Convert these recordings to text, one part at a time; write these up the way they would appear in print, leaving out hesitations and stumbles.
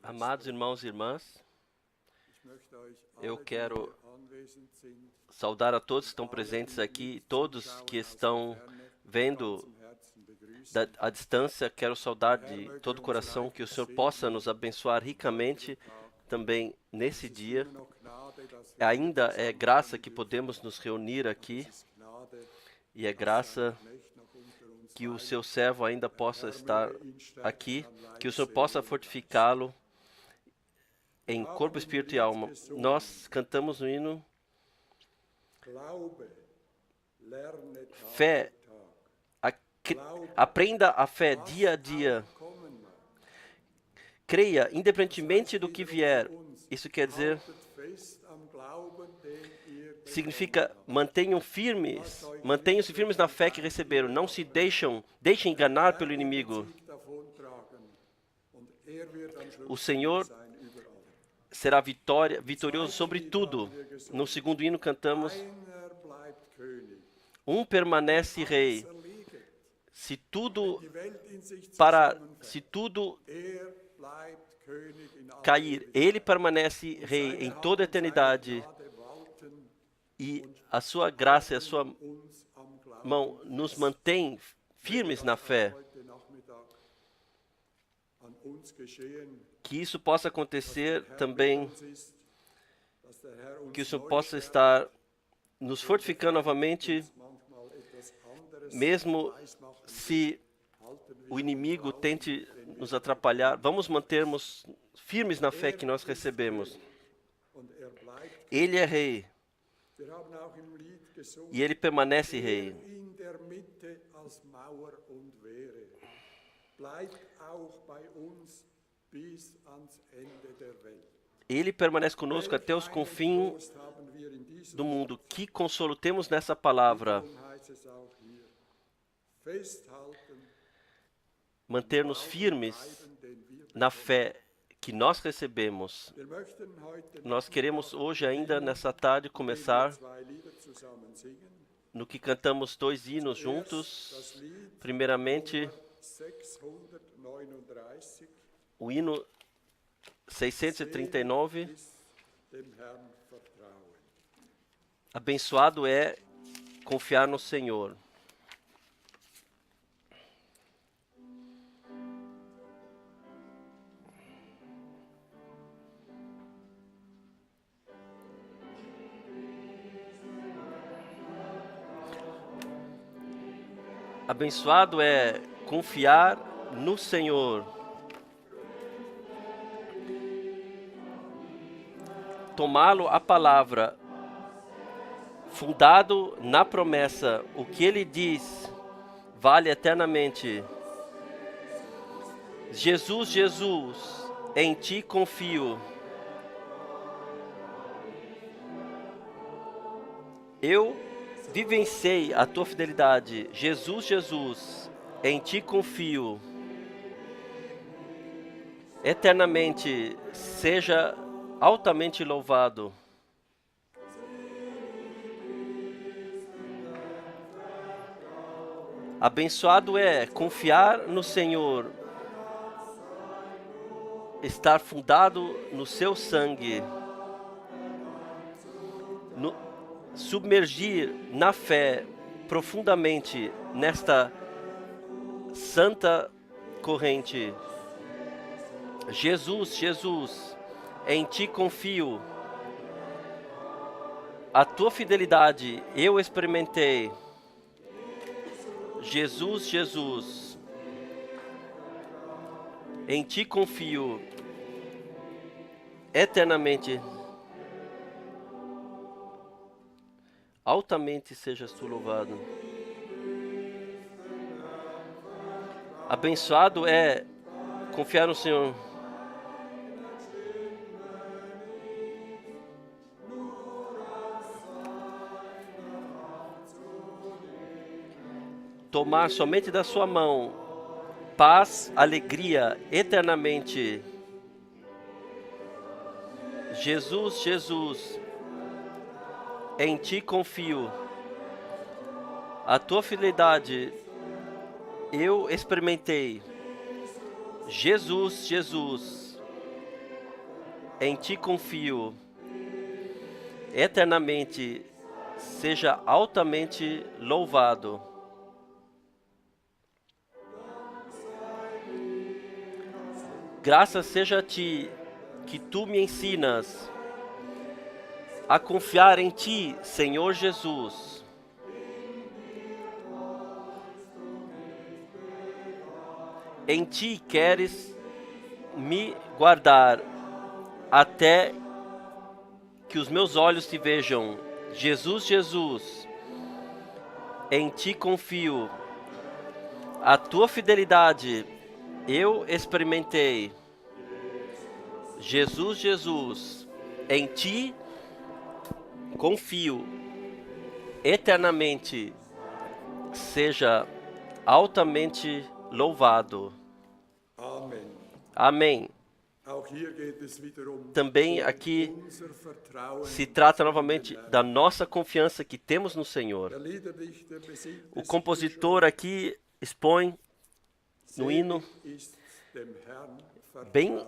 Amados irmãos e irmãs, eu quero saudar a todos que estão presentes aqui, todos que estão vendo à distância. Quero saudar de todo o coração que o Senhor possa nos abençoar ricamente também nesse dia. Ainda é graça que podemos nos reunir aqui, e é graça que o seu servo ainda possa estar aqui, que o Senhor possa fortificá-lo em corpo, espírito e alma. Nós cantamos no hino fé, aprenda a fé dia a dia. Creia, independentemente do que vier. Isso quer dizer, significa mantenham-se firmes na fé que receberam. Não se deixem enganar pelo inimigo. O Senhor será vitorioso sobre tudo. No segundo hino cantamos: um permanece rei. Se tudo cair, ele permanece rei em toda a eternidade. E a sua graça e a sua mão nos mantém firmes na fé. Que isso possa acontecer também, que o Senhor possa estar nos fortificando novamente, mesmo se o inimigo tente nos atrapalhar. Vamos mantermos firmes na fé que nós recebemos. Ele é rei. E ele permanece rei. Ele permanece conosco até os confins do mundo. Que consolo temos nessa palavra. Manter-nos firmes na fé que nós recebemos. Nós queremos hoje ainda, nessa tarde, começar no que cantamos dois hinos juntos. Primeiramente, o hino 639. Abençoado é confiar no Senhor. Abençoado é confiar no Senhor. Tomá-lo a palavra, fundado na promessa. O que ele diz vale eternamente. Jesus, Jesus, em ti confio. Eu vivenciei a tua fidelidade. Jesus, Jesus, em ti confio. Eternamente seja altamente louvado. Abençoado é confiar no Senhor, estar fundado no seu sangue, submergir na fé profundamente nesta santa corrente. Jesus, Jesus, em ti confio. A tua fidelidade eu experimentei. Jesus, Jesus, em ti confio eternamente. Altamente sejas tu louvado. Abençoado é confiar no Senhor. Tomar somente da sua mão paz, alegria eternamente. Jesus, Jesus, em ti confio. A tua fidelidade eu experimentei. Jesus, Jesus, em Ti confio, eternamente, seja altamente louvado. Graças seja a Ti, que Tu me ensinas a confiar em Ti, Senhor Jesus. Em Ti queres me guardar até que os meus olhos Te vejam. Jesus, Jesus, em Ti confio. A Tua fidelidade eu experimentei. Jesus, Jesus, em Ti confio. Eternamente seja altamente louvado. Amém. Amém. Também aqui se trata novamente da nossa confiança que temos no Senhor. O compositor aqui expõe no hino: bem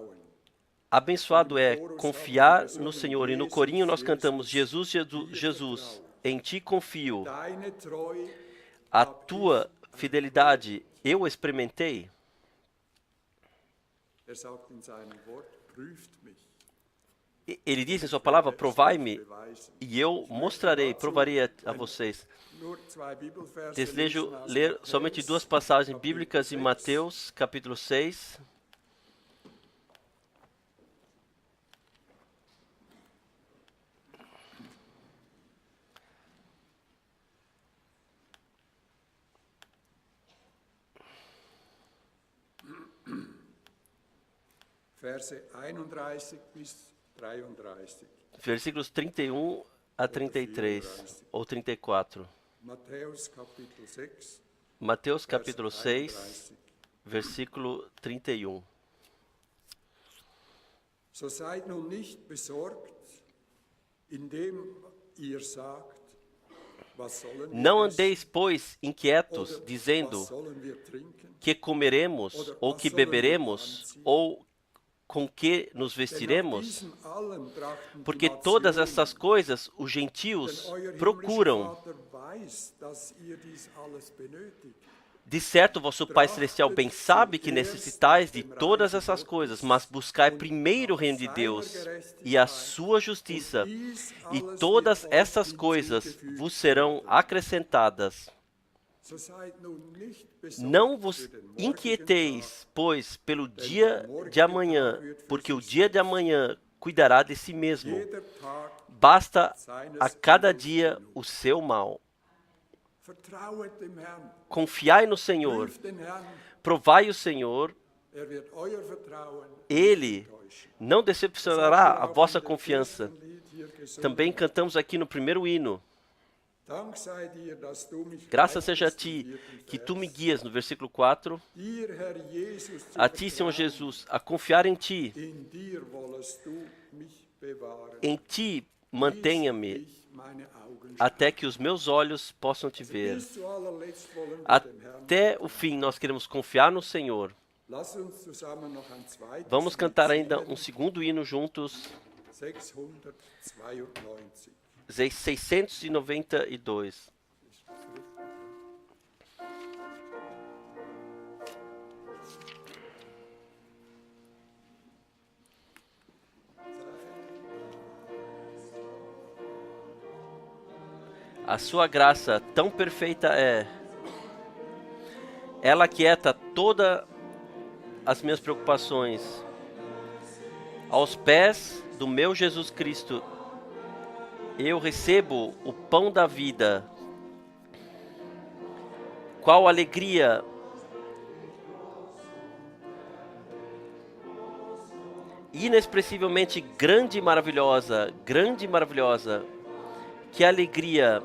abençoado é confiar no Senhor. E no corinho nós cantamos: Jesus, Jesus, Jesus, em Ti confio. A Tua fidelidade eu experimentei. Ele diz em sua palavra: provai-me e eu mostrarei, provarei a vocês. Desejo ler somente 2 passagens bíblicas em Mateus, capítulo 6. Verse 31 bis 33. Versículos 31 a 33, ou 34. Mateus capítulo 6, versículo 31. So seid nun nicht besorgt, indem ihr sagt, was sollen wir Não essen? andeis, pois, inquietos, dizendo: Was sollen wir trinken? que comeremos, ou que beberemos, ou com que nos vestiremos? Denn nach diesem allem trachten die Porque todas Nationen, essas coisas os gentios denn euer himmlischer procuram. Vater weiß, dass ihr dies alles benötigt. De certo, vosso Pai Celestial bem sabe que necessitais de todas essas coisas, mas buscai primeiro o reino de Deus e a sua justiça, e todas essas coisas vos serão acrescentadas. So seid nun nicht besorgt Não vos für den inquieteis, pois, pelo dia de amanhã, porque o dia de amanhã cuidará de si mesmo. Jeder Tag Basta a cada dia o seu mal. vertrauet dem Herrn, Confiai no Senhor, prüft den Herrn, provai o Senhor, wird euer Vertrauen Ele täuschen. não decepcionará a vossa confiança. Im Lied hier gesungen, Também cantamos aqui no primeiro hino: Dank sei dir, dass du mich graças seja a leitest, im Ti, vierten que Vers. Tu me guias, no versículo 4. Dir, Herr Jesus, zu A Ti, Senhor vertrauen, Jesus, a confiar em Ti. in dir wollest du mich bewahren. Em Ti mantenha-me Ich meine Augen até que os meus olhos possam Te ver. Bis zu allerletzt wollen wir dem Herrn. Até o fim nós queremos confiar no Senhor. Lass uns zusammen noch ein zweites Vamos cantar Lied ainda singen, um segundo hino juntos, 692. 692. A sua graça tão perfeita é. Ela aquieta todas as minhas preocupações. Aos pés do meu Jesus Cristo, eu recebo o pão da vida. Qual alegria! Inexpressivelmente grande e maravilhosa, grande e maravilhosa. Que alegria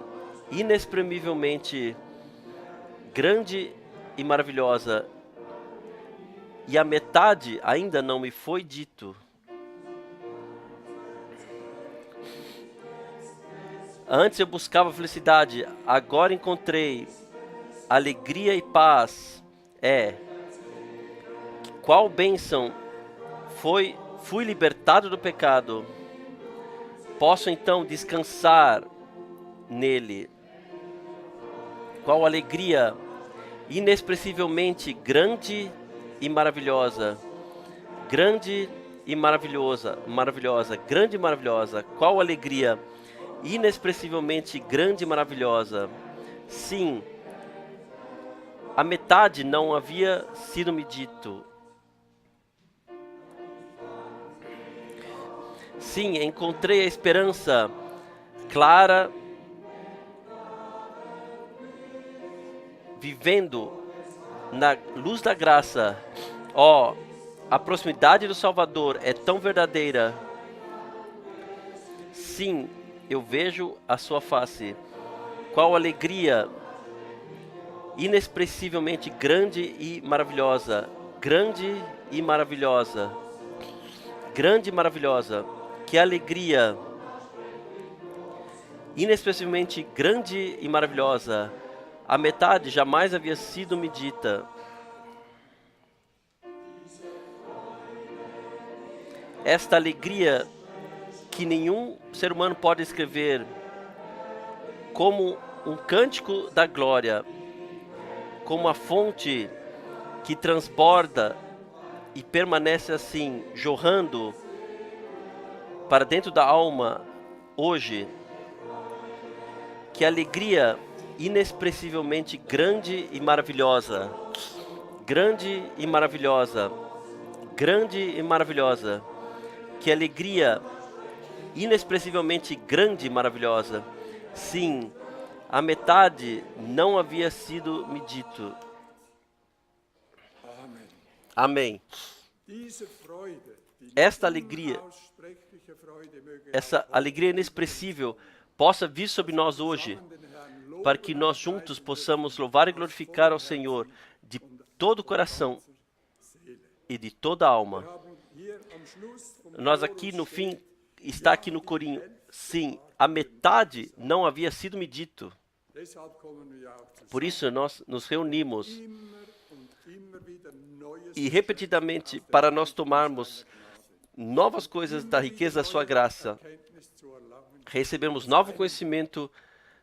inexprimivelmente grande e maravilhosa. E a metade ainda não me foi dito. Antes eu buscava felicidade, agora encontrei alegria e paz. Qual bênção! Fui libertado do pecado. Posso então descansar nele. Qual alegria inexpressivelmente grande e maravilhosa. Grande e maravilhosa, grande e maravilhosa. Qual alegria inexpressivelmente grande e maravilhosa. Sim, a metade não havia sido me dito. Sim, encontrei a esperança clara, vivendo na luz da graça. Oh, a proximidade do Salvador é tão verdadeira. Sim, eu vejo a sua face. Qual alegria inexpressivelmente grande e maravilhosa. Grande e maravilhosa. Grande e maravilhosa. Que alegria inexpressivelmente grande e maravilhosa. A metade jamais havia sido me dita. Esta alegria que nenhum ser humano pode escrever, como um cântico da glória, como a fonte que transborda e permanece assim, jorrando para dentro da alma hoje. Que alegria inexpressivelmente grande e maravilhosa. Grande e maravilhosa. Grande e maravilhosa. Que alegria inexpressivelmente grande e maravilhosa. Sim, a metade não havia sido me dito. Amém. Esta alegria, essa alegria inexpressível possa vir sobre nós hoje, para que nós juntos possamos louvar e glorificar ao Senhor de todo o coração e de toda a alma. Nós aqui no fim, está aqui no corinho, sim, a metade não havia sido me dito. Por isso nós nos reunimos e repetidamente para nós tomarmos novas coisas da riqueza da sua graça. Recebemos novo conhecimento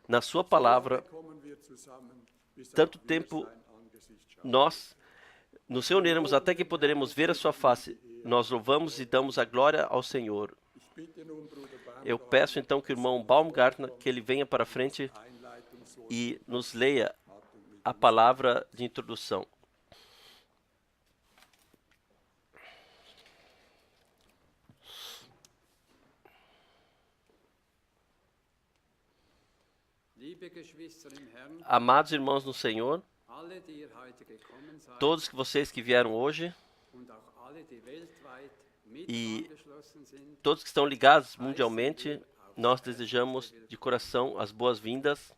na sua palavra. Tanto tempo nós nos reuniremos até que poderemos ver a sua face. Nós louvamos e damos a glória ao Senhor. Eu peço então que o irmão Baumgartner, que ele venha para frente e nos leia a palavra de introdução. Amados irmãos no Senhor, todos vocês que vieram hoje e todos que estão ligados mundialmente, nós desejamos de coração as boas-vindas.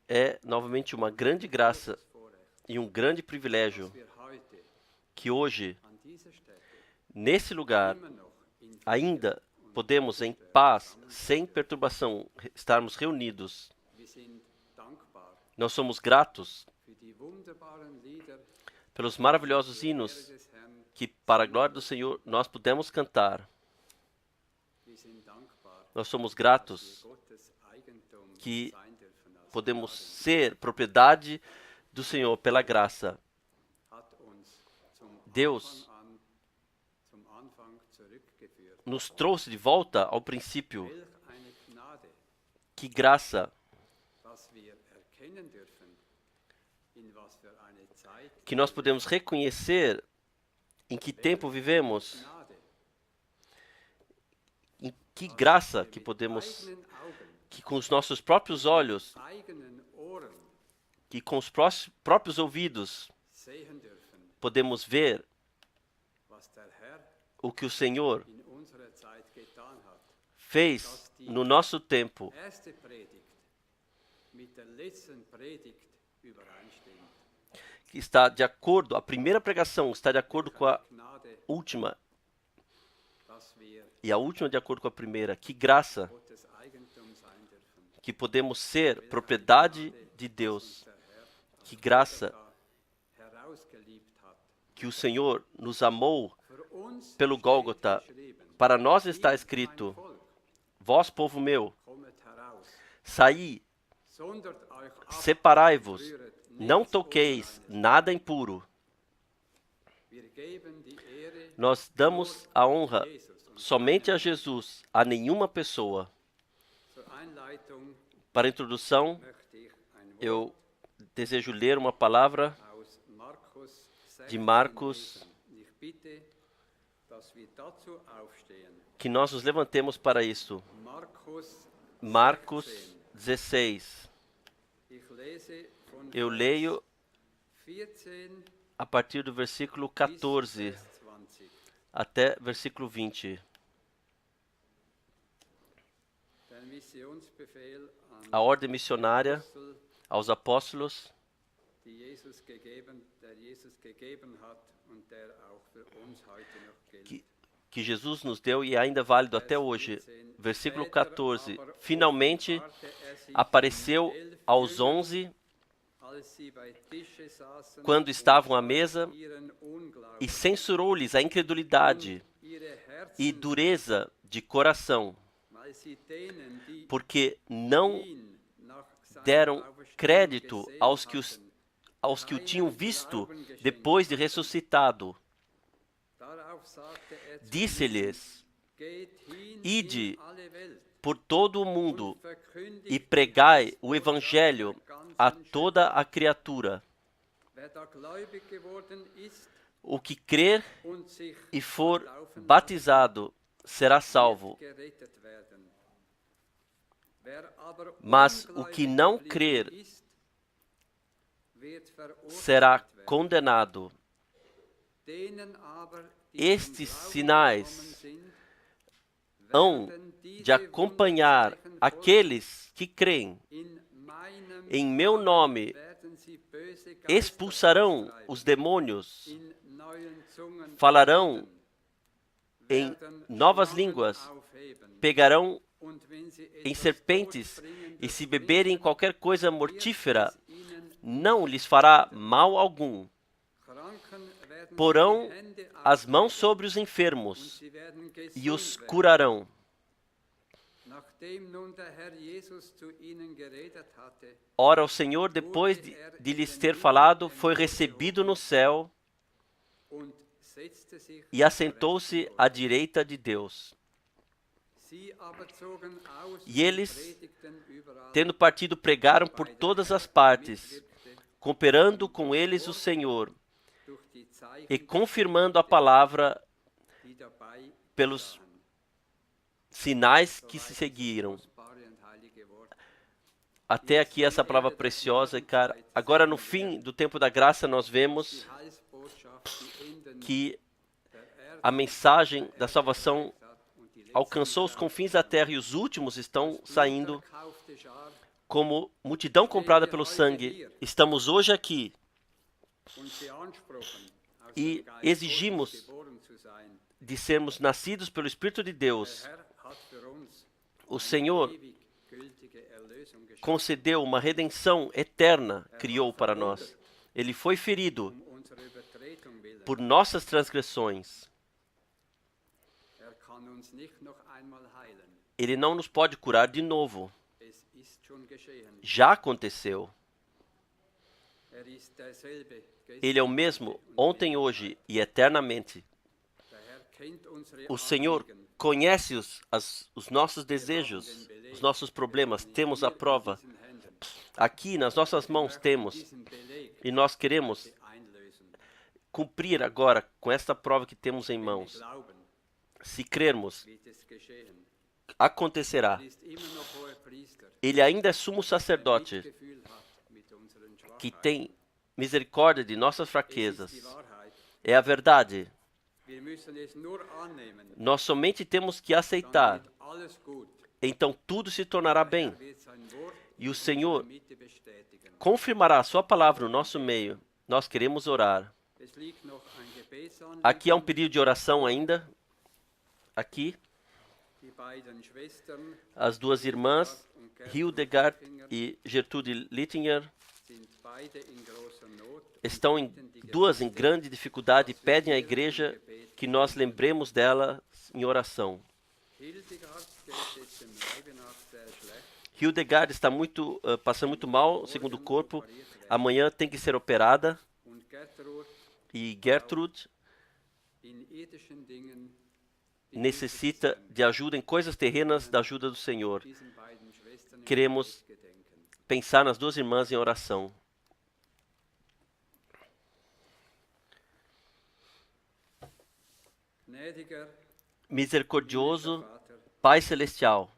É novamente uma grande graça e um grande privilégio que hoje, nesse lugar, ainda podemos em paz, sem perturbação, estarmos reunidos. Nós somos gratos pelos maravilhosos hinos que, para a glória do Senhor, nós pudemos cantar. Nós somos gratos que podemos ser propriedade do Senhor pela graça. Deus nos trouxe de volta ao princípio. Que graça que nós podemos reconhecer em que tempo vivemos. Em que graça que podemos, que com os nossos próprios olhos, que com os próprios ouvidos, podemos ver o que o Senhor fez no nosso tempo. Que está de acordo, a primeira pregação está de acordo com a última. E a última de acordo com a primeira. Que graça que podemos ser propriedade de Deus. Que graça que o Senhor nos amou pelo Gólgota. Para nós está escrito: vós, povo meu, saí, separai-vos, não toqueis nada impuro. Nós damos a honra somente a Jesus, a nenhuma pessoa. Para a introdução, eu desejo ler uma palavra de Marcos, que nós nos levantemos para isso. Marcos 16. Eu leio a partir do versículo 14 até versículo 20. A ordem missionária aos apóstolos que Jesus nos deu e é ainda válido até hoje. Versículo 14. Finalmente apareceu aos 11 quando estavam à mesa e censurou-lhes a incredulidade e dureza de coração, porque não deram crédito aos que o tinham visto depois de ressuscitado. Disse-lhes: ide por todo o mundo e pregai o evangelho a toda a criatura. O que crer e for batizado será salvo, mas o que não crer será condenado. Estes sinais hão de acompanhar aqueles que creem. Em meu nome expulsarão os demônios, falarão em novas línguas, pegarão em serpentes, e se beberem qualquer coisa mortífera, não lhes fará mal algum. Porão as mãos sobre os enfermos e os curarão. Ora, o Senhor, depois de lhes ter falado, foi recebido no céu e assentou-se à direita de Deus. E eles, tendo partido, pregaram por todas as partes, cooperando com eles o Senhor e confirmando a palavra pelos sinais que se seguiram. Até aqui essa palavra preciosa, cara. Agora, no fim do tempo da graça, nós vemos que a mensagem da salvação alcançou os confins da terra e os últimos estão saindo como multidão comprada pelo sangue. Estamos hoje aqui e exigimos de sermos nascidos pelo Espírito de Deus. O Senhor concedeu uma redenção eterna, criou para nós. Ele foi ferido por nossas transgressões. Ele não nos pode curar de novo. Já aconteceu. Ele é o mesmo ontem, hoje e eternamente. O Senhor conhece os nossos desejos, os nossos problemas. Temos a prova. Aqui nas nossas mãos temos. E nós queremos cumprir agora com esta prova que temos em mãos. Se crermos, acontecerá. Ele ainda é sumo sacerdote, que tem misericórdia de nossas fraquezas. É a verdade. Nós somente temos que aceitar. Então tudo se tornará bem. E o Senhor confirmará a sua palavra no nosso meio. Nós queremos orar. Aqui há um pedido de oração ainda. Aqui. As duas irmãs, Hildegard e Gertrude Littinger, estão duas em grande dificuldade e pedem à igreja que nós lembremos delas em oração. Hildegard está passando muito mal, segundo o corpo. Amanhã tem que ser operada. E Gertrude necessita de ajuda em coisas terrenas, da ajuda do Senhor. Queremos pensar nas duas irmãs em oração. Misericordioso Pai Celestial,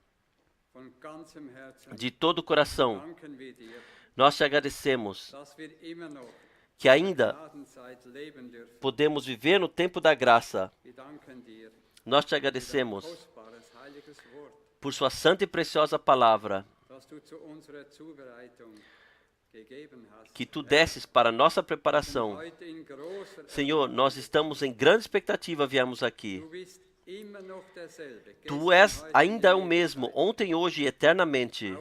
de todo o coração, nós te agradecemos que ainda podemos viver no tempo da graça. Nós te agradecemos por sua santa e preciosa palavra que tu desses para a nossa preparação. Senhor, nós estamos em grande expectativa, viemos aqui. Tu és ainda o mesmo, ontem, hoje e eternamente.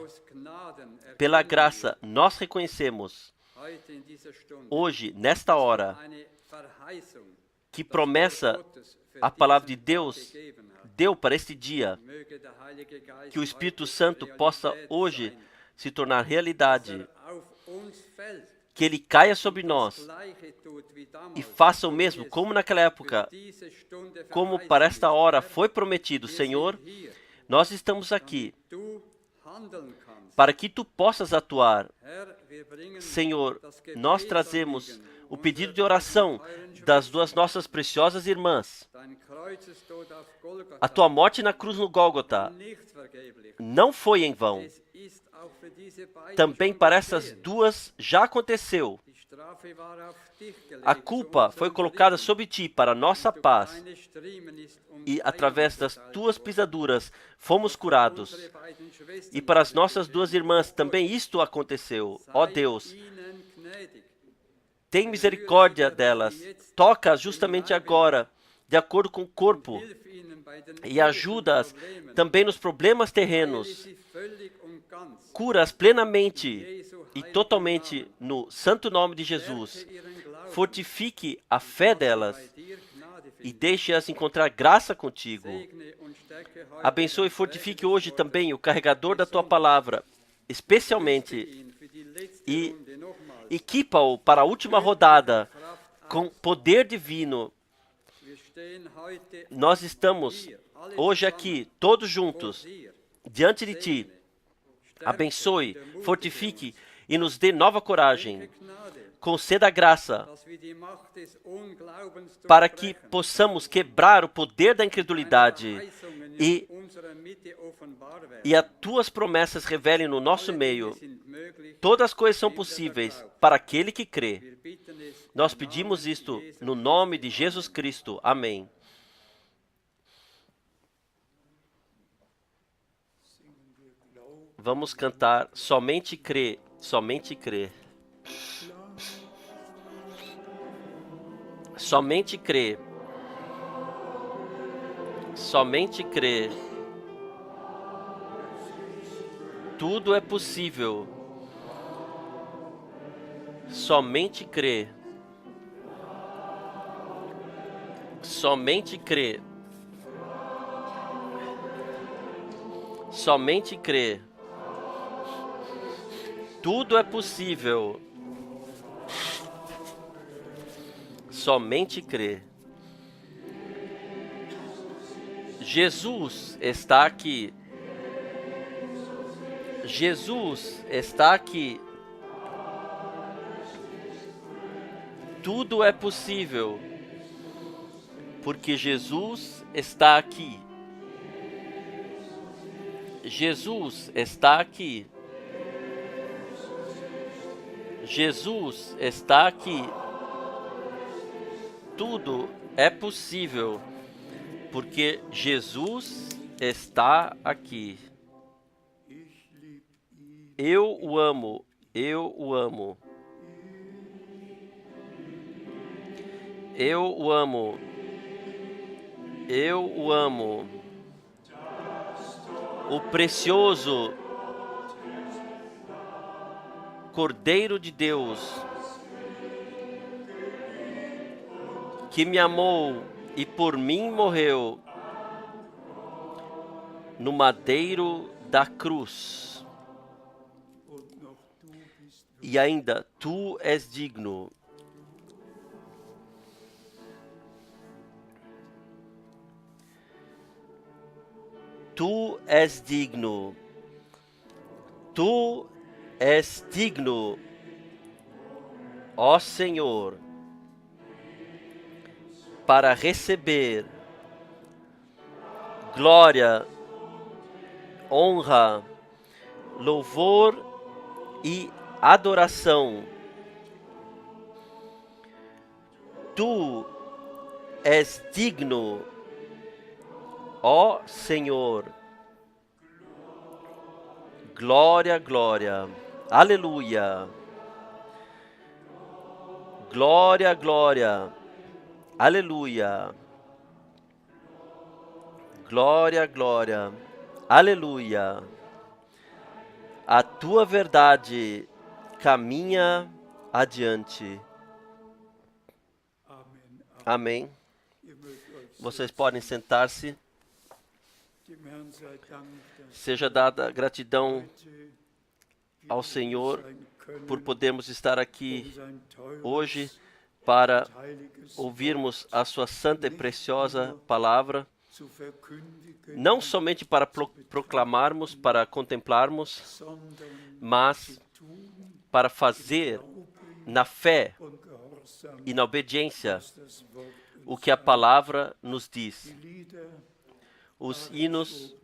Pela graça, nós reconhecemos, hoje, nesta hora, que promessa a palavra de Deus deu para este dia. Que o Espírito Santo possa hoje se tornar realidade. Que ele caia sobre nós e faça o mesmo, como naquela época, como para esta hora foi prometido. Senhor, nós estamos aqui para que tu possas atuar. Senhor, nós trazemos o pedido de oração das duas nossas preciosas irmãs. A tua morte na cruz no Gólgota não foi em vão. Também para essas duas já aconteceu. A culpa foi colocada sobre ti para nossa paz. E através das tuas pisaduras fomos curados. E para as nossas duas irmãs também isto aconteceu. Ó Deus, tem misericórdia delas. Toca-as justamente agora, de acordo com o corpo. E ajuda-as também nos problemas terrenos. Cura-as plenamente e totalmente no santo nome de Jesus. Fortifique a fé delas e deixe-as encontrar graça contigo. Abençoe e fortifique hoje também o carregador da tua palavra, especialmente, e equipa-o para a última rodada com poder divino. Nós estamos hoje aqui, todos juntos, diante de ti. Abençoe, fortifique e nos dê nova coragem. Conceda a graça para que possamos quebrar o poder da incredulidade e as tuas promessas revelem no nosso meio. Todas as coisas são possíveis para aquele que crê. Nós pedimos isto no nome de Jesus Cristo. Amém. Vamos cantar Somente Crê, Somente Crê. Somente crê. Somente crê. Tudo é possível. Somente crê. Somente crê. Somente crê. Tudo é possível. Somente crê. Jesus está aqui. Jesus está aqui. Tudo é possível, porque Jesus está aqui. Jesus está aqui. Jesus está aqui. Tudo é possível, porque Jesus está aqui. Eu o amo, eu o amo. Eu o amo. Eu o amo. o precioso Cordeiro de Deus, que me amou e por mim morreu no madeiro da cruz. E ainda, tu és digno. Tu és digno. Tu és digno, ó Senhor, para receber glória, honra, louvor e adoração. Tu és digno, ó Senhor. Glória, glória. Aleluia. Glória, glória. Aleluia. Glória, glória. Aleluia. A tua verdade caminha adiante. Amém. Vocês podem sentar-se. Seja dada gratidão ao Senhor por podermos estar aqui hoje para ouvirmos a sua santa e preciosa palavra, não somente para proclamarmos, para contemplarmos, mas para fazer na fé e na obediência o que a palavra nos diz. Os hinos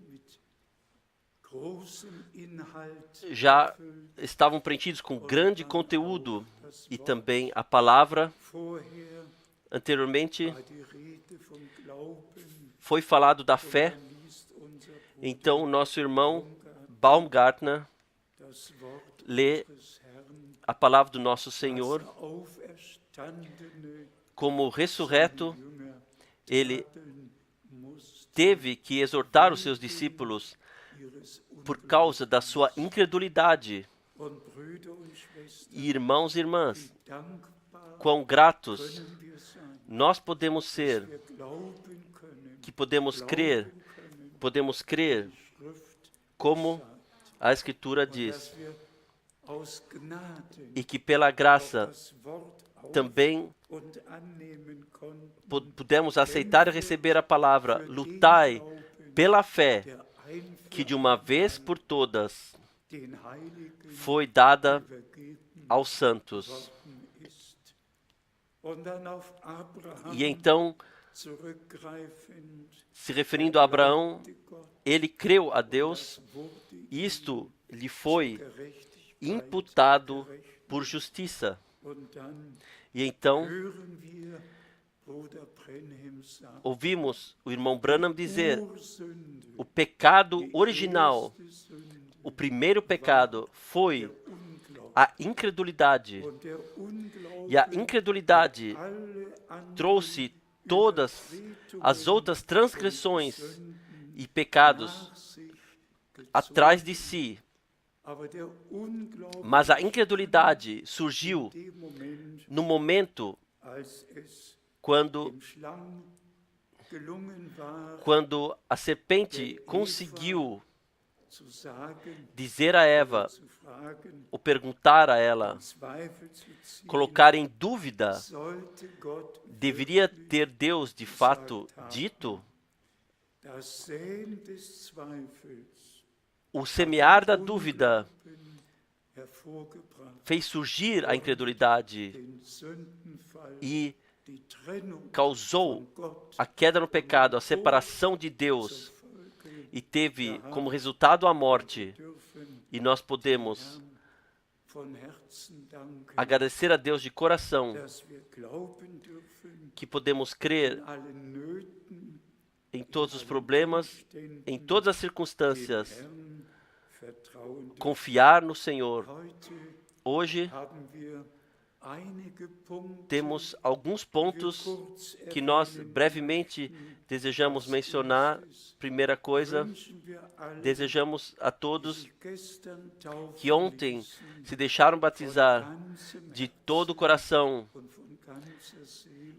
já estavam preenchidos com grande conteúdo e também a palavra. Anteriormente foi falado da fé. Então nosso irmão Baumgartner lê a palavra do nosso Senhor. Como ressurreto, ele teve que exortar os seus discípulos por causa da sua incredulidade. E irmãos e irmãs, quão gratos nós podemos ser, que podemos crer como a Escritura diz, e que pela graça também pudemos aceitar e receber a palavra. Lutai pela fé que de uma vez por todas foi dada aos santos. E então, se referindo a Abraão, ele creu a Deus, isto lhe foi imputado por justiça. E então, ouvimos o irmão Branham dizer, o pecado original, o primeiro pecado foi a incredulidade. E a incredulidade trouxe todas as outras transgressões e pecados atrás de si. Mas a incredulidade surgiu no momento quando a serpente conseguiu dizer a Eva, ou perguntar a ela, colocar em dúvida, deveria ter Deus de fato dito? O semear da dúvida fez surgir a incredulidade e causou a queda no pecado, a separação de Deus, e teve como resultado a morte. E nós podemos agradecer a Deus de coração que podemos crer em todos os problemas, em todas as circunstâncias, confiar no Senhor. Hoje temos alguns pontos que nós brevemente desejamos mencionar. Primeira coisa, desejamos a todos que ontem se deixaram batizar de todo o coração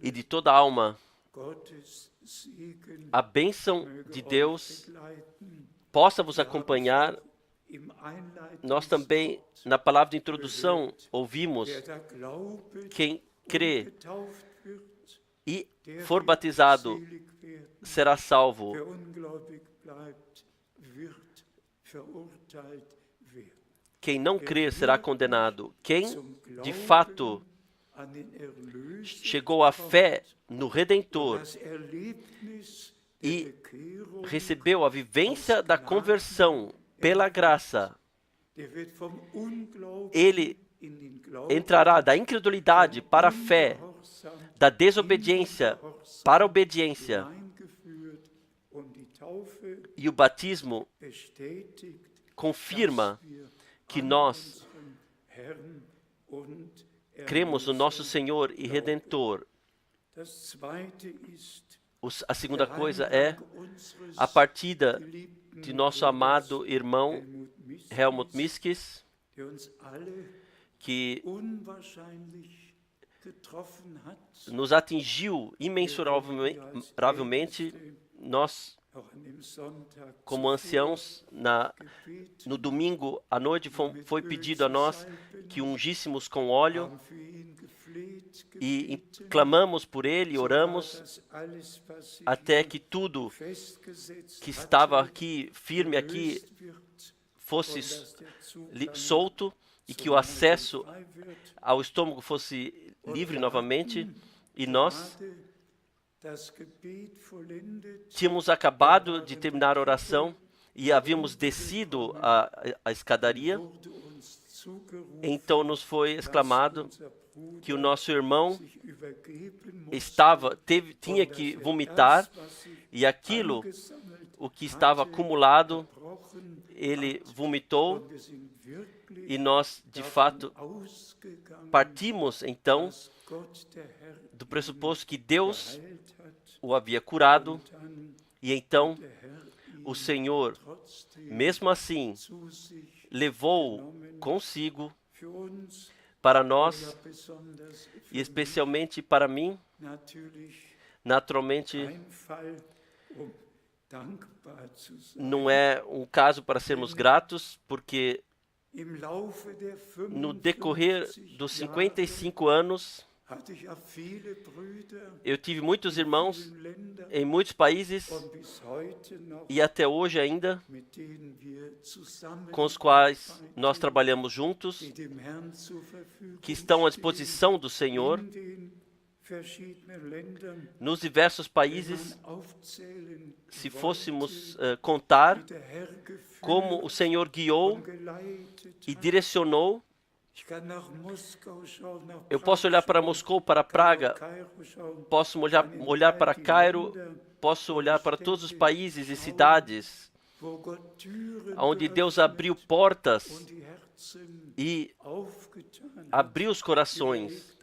e de toda a alma. A bênção de Deus possa vos acompanhar. Nós também, na palavra de introdução, ouvimos: quem crê e for batizado será salvo. Quem não crer será condenado. Quem, de fato, chegou à fé no Redentor e recebeu a vivência da conversão pela graça, ele entrará da incredulidade para a fé, da desobediência para a obediência. E o batismo confirma que nós cremos no nosso Senhor e Redentor. A segunda coisa é a partida de nosso amado irmão Helmut Miskis, que nos atingiu imensuravelmente. Nós, como anciãos, no domingo à noite foi pedido a nós que ungíssemos com óleo e clamamos por ele, oramos até que tudo que estava aqui, firme aqui, fosse solto e que o acesso ao estômago fosse livre novamente. E nós tínhamos acabado de terminar a oração e havíamos descido a escadaria. Então nos foi exclamado que o nosso irmão tinha que vomitar, e aquilo, o que estava acumulado, ele vomitou, e nós, de fato, partimos, então, do pressuposto que Deus o havia curado, e então o Senhor, mesmo assim, levou consigo para nós, e especialmente para mim, naturalmente, não é um caso para sermos gratos, porque no decorrer dos 55 anos, eu tive muitos irmãos em muitos países e até hoje ainda, com os quais nós trabalhamos juntos, que estão à disposição do Senhor nos diversos países. Se fôssemos contar como o Senhor guiou e direcionou, eu posso olhar para Moscou, para Praga, posso olhar para Cairo, posso olhar para todos os países e cidades onde Deus abriu portas e abriu os corações.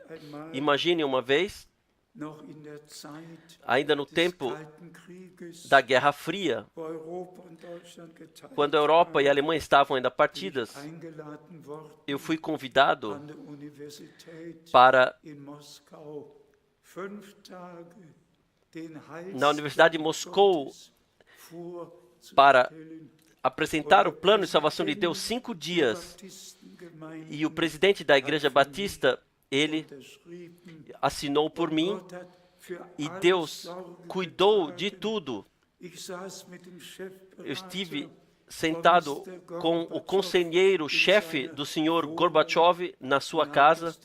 Imagine uma vez, ainda no tempo da Guerra Fria, quando a Europa e a Alemanha estavam ainda partidas, eu fui convidado para, na Universidade de Moscou, para apresentar o plano de salvação de Deus 5 dias. E o presidente da Igreja Batista, ele assinou por mim, e Deus cuidou de tudo. Eu estive sentado com o conselheiro-chefe do senhor Gorbachev na sua casa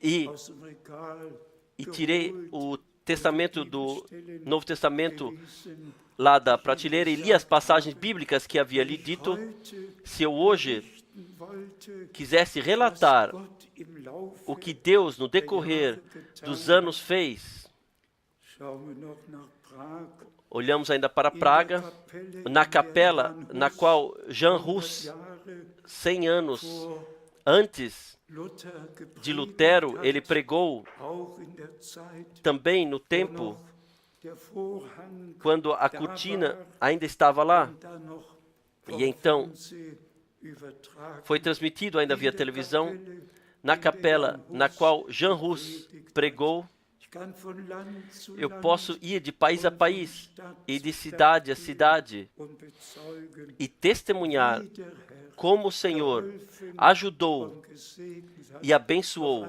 e tirei o testamento do Novo Testamento lá da prateleira e li as passagens bíblicas que havia ali dito. Se eu hoje quisesse relatar o que Deus no decorrer dos anos fez, olhamos ainda para Praga, na capela na qual Jan Hus, 100 anos antes de Lutero, ele pregou também no tempo quando a cortina ainda estava lá. E então foi transmitido ainda via televisão, na capela na qual Jean Hus pregou. Eu posso ir de país a país e de cidade a cidade e testemunhar como o Senhor ajudou e abençoou.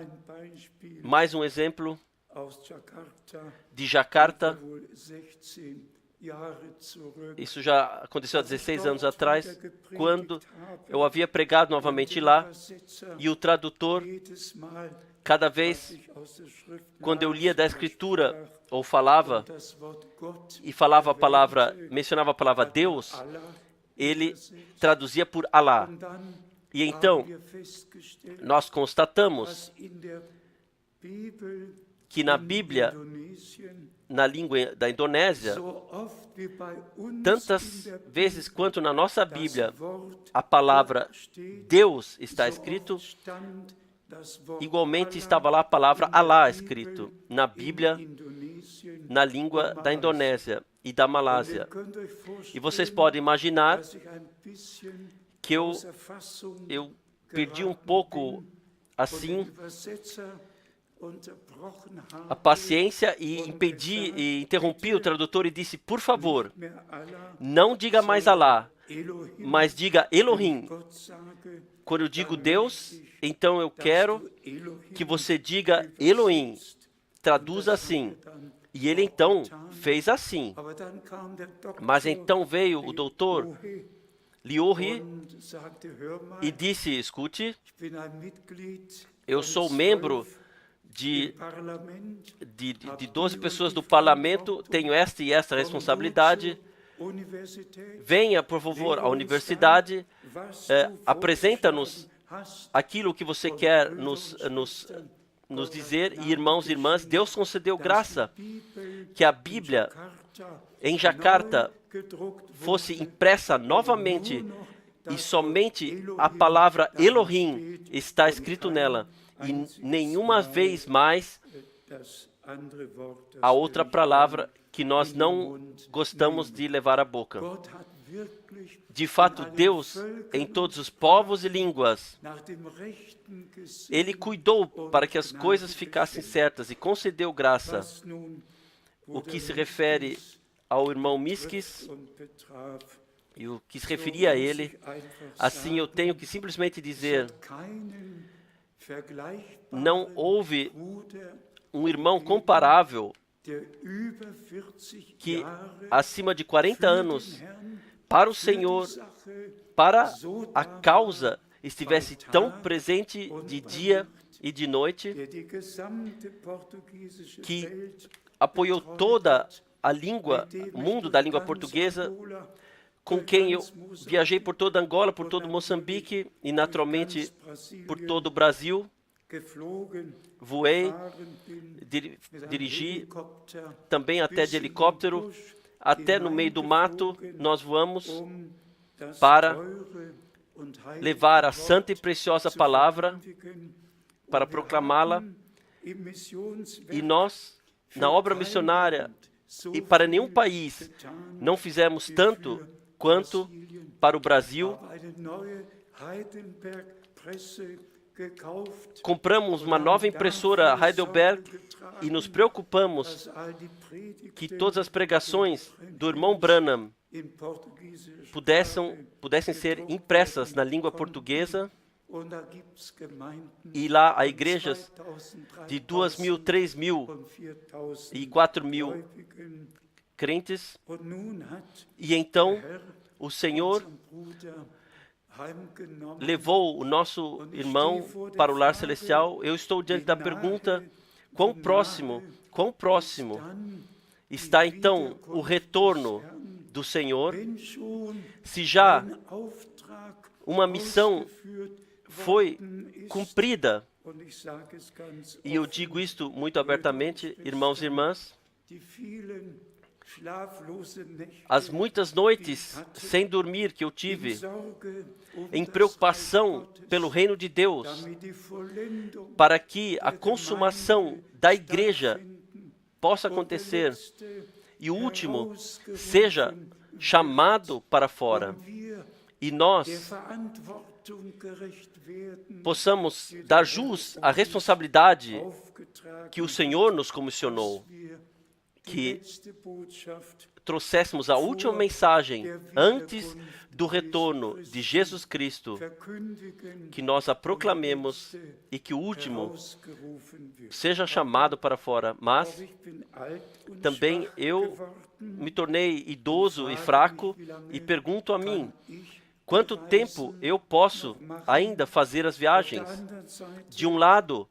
Mais um exemplo de Jacarta. Isso já aconteceu há 16 anos atrás, quando eu havia pregado novamente lá, e o tradutor, cada vez, quando eu lia da Escritura, ou falava, e falava a palavra, mencionava a palavra Deus, ele traduzia por Alá. E então, nós constatamos que na Bíblia, na língua da Indonésia, tantas vezes quanto na nossa Bíblia a palavra Deus está escrito, igualmente estava lá a palavra Alá escrito na Bíblia, na língua da Indonésia e da Malásia. E vocês podem imaginar que eu perdi um pouco assim a paciência e interrompi o tradutor e disse: por favor, não diga mais Alá, mas diga Elohim. Quando eu digo Deus, então eu quero que você diga Elohim. Traduza assim. E ele então fez assim. Mas então veio o doutor Liuhi e disse: escute, eu sou membro de 12 pessoas do parlamento, tenho esta e esta responsabilidade. Venha, por favor, à universidade, apresenta-nos aquilo que você quer nos dizer. E, irmãos e irmãs, Deus concedeu graça que a Bíblia em Jacarta fosse impressa novamente e somente a palavra Elohim está escrito nela. E nenhuma vez mais a outra palavra que nós não gostamos de levar à boca. De fato, Deus, em todos os povos e línguas, Ele cuidou para que as coisas ficassem certas e concedeu graça. O que se refere ao irmão Miskis e o que se referia a ele, assim eu tenho que simplesmente dizer: não houve um irmão comparável que, acima de 40 anos, para o Senhor, para a causa, estivesse tão presente de dia e de noite, que apoiou toda a língua, o mundo da língua portuguesa, com quem eu viajei por toda Angola, por todo Moçambique e, naturalmente, por todo o Brasil. Voei, dirigi, também até de helicóptero, até no meio do mato nós voamos para levar a santa e preciosa palavra, para proclamá-la. E nós, na obra missionária, e para nenhum país, não fizemos tanto quanto para o Brasil. Compramos uma nova impressora Heidelberg e nos preocupamos que todas as pregações do irmão Branham pudessem ser impressas na língua portuguesa. E lá há igrejas de 2.000, 3.000 e 4.000 crentes. E então o Senhor levou o nosso irmão para o lar celestial. Eu estou diante da pergunta: quão próximo está então o retorno do Senhor, se já uma missão foi cumprida? E eu digo isto muito abertamente, irmãos e irmãs, as muitas noites sem dormir que eu tive, em preocupação pelo reino de Deus, para que a consumação da igreja possa acontecer e o último seja chamado para fora e nós possamos dar jus à responsabilidade que o Senhor nos comissionou, que trouxéssemos a última mensagem antes do retorno de Jesus Cristo, que nós a proclamemos e que o último seja chamado para fora. Mas também eu me tornei idoso e fraco e pergunto a mim, quanto tempo eu posso ainda fazer as viagens? De um lado,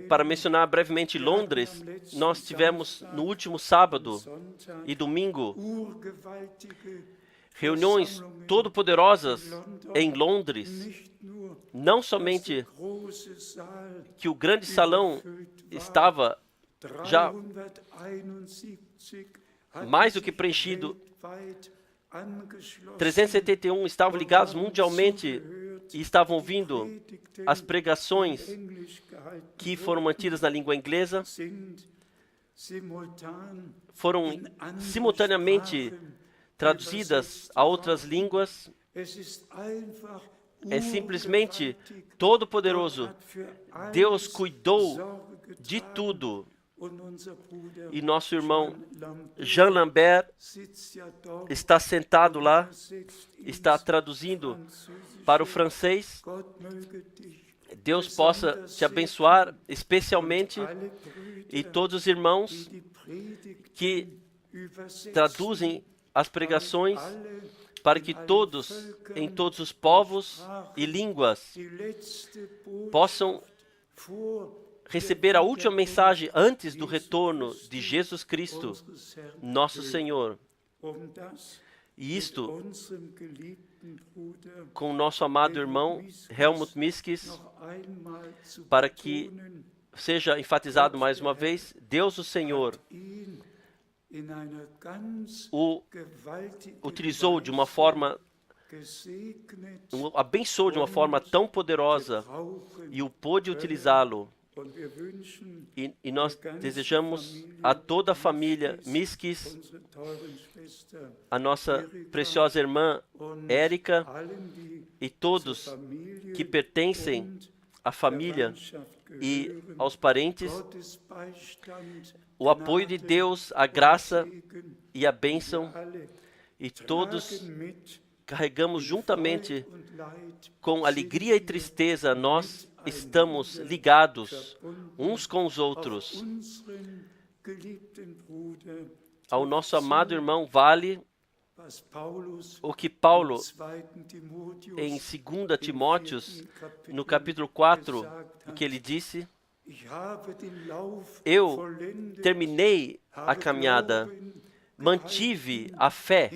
para mencionar brevemente Londres, nós tivemos no último sábado e domingo reuniões todo-poderosas em Londres. Não somente que o grande salão estava já mais do que preenchido, 371 estavam ligados mundialmente e estavam ouvindo as pregações que foram mantidas na língua inglesa, foram simultaneamente traduzidas a outras línguas. É simplesmente todo-poderoso. Deus cuidou de tudo. E nosso irmão Jean Lambert está sentado lá, está traduzindo para o francês. Deus possa te abençoar especialmente e todos os irmãos que traduzem as pregações para que todos, em todos os povos e línguas, possam receber a última mensagem antes do retorno de Jesus Cristo, nosso Senhor. E isto, com nosso amado irmão Helmut Miskis, para que seja enfatizado mais uma vez, Deus o Senhor o utilizou de uma forma, o abençoou de uma forma tão poderosa e o pôde utilizá-lo. E nós desejamos a toda a família Miskis, a nossa preciosa irmã Érica e todos que pertencem à família e aos parentes, o apoio de Deus, a graça e a bênção, e todos carregamos juntamente com alegria e tristeza, nós estamos ligados uns com os outros. Ao nosso amado irmão vale o que Paulo, em 2 Timóteos, no capítulo 4, o que ele disse: eu terminei a caminhada, mantive a fé,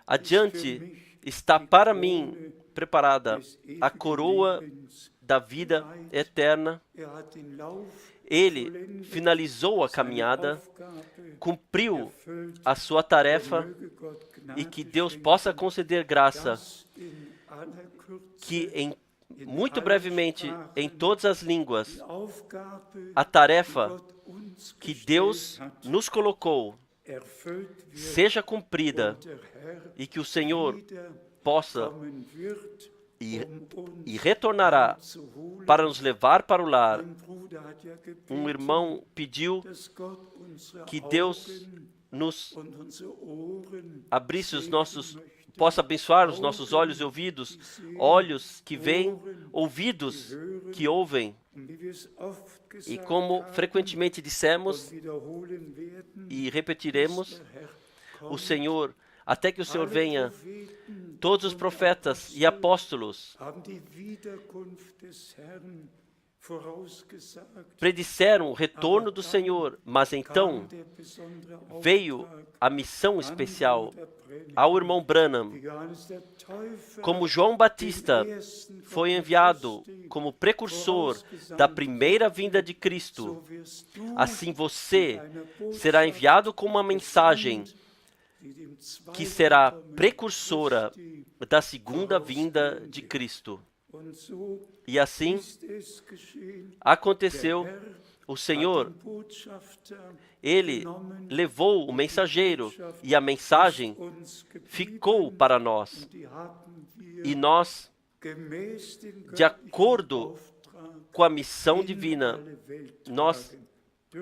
adiante está para mim preparada a coroa da vida eterna. Ele finalizou a caminhada, cumpriu a sua tarefa, e que Deus possa conceder graça que muito brevemente, em todas as línguas, a tarefa que Deus nos colocou seja cumprida e que o Senhor possa e retornará para nos levar para o lar. Um irmão pediu que Deus nos abrisse possa abençoar os nossos olhos e ouvidos, olhos que veem, ouvidos que ouvem. E como frequentemente dissemos e repetiremos, o Senhor, até que o Senhor venha, todos os profetas e apóstolos predisseram o retorno do Senhor, mas então veio a missão especial ao irmão Branham. Como João Batista foi enviado como precursor da primeira vinda de Cristo, assim você será enviado com uma mensagem que será precursora da segunda vinda de Cristo. E assim aconteceu. O Senhor, Ele levou o mensageiro e a mensagem ficou para nós. E nós, de acordo com a missão divina, nós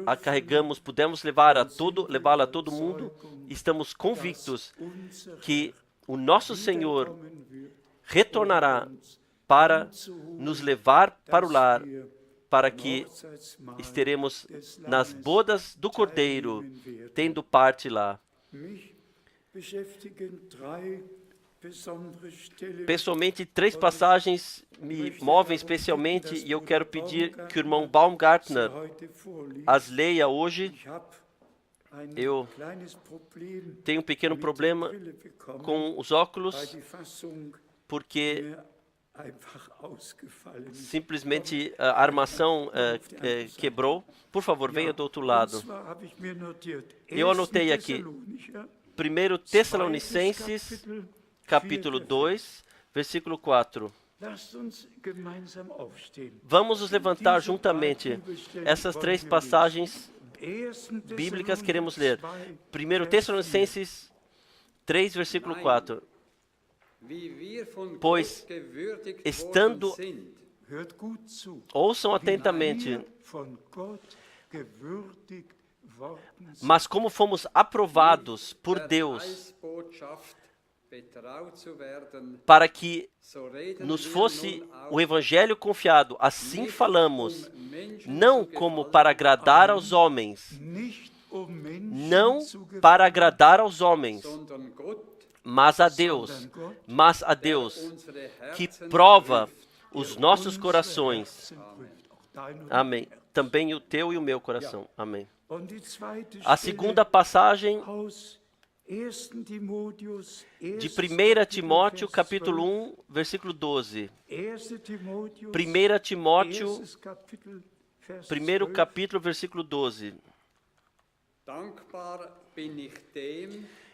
a carregamos, pudemos levá-la a todo mundo. Estamos convictos que o nosso Senhor retornará para nos levar para o lar, para que estaremos nas bodas do Cordeiro, tendo parte lá. Pessoalmente, 3 passagens me movem especialmente e eu quero pedir que o irmão Baumgartner as leia hoje. Eu tenho um pequeno problema com os óculos, porque simplesmente a armação quebrou. Por favor, venha do outro lado. Eu anotei aqui, 1 Tessalonicenses, capítulo 2, versículo 4. Vamos nos levantar juntamente. Essas 3 passagens bíblicas queremos ler. 1 Tessalonicenses 3, versículo 4. Pois, estando, ouçam atentamente, mas como fomos aprovados por Deus para que nos fosse o evangelho confiado, assim falamos, não como para agradar aos homens, não para agradar aos homens, mas a Deus, que prova os nossos corações. Amém. Também o teu e o meu coração. Amém. A segunda passagem de 1 Timóteo, capítulo 1, versículo 12. 1 Timóteo, primeiro capítulo, versículo 12.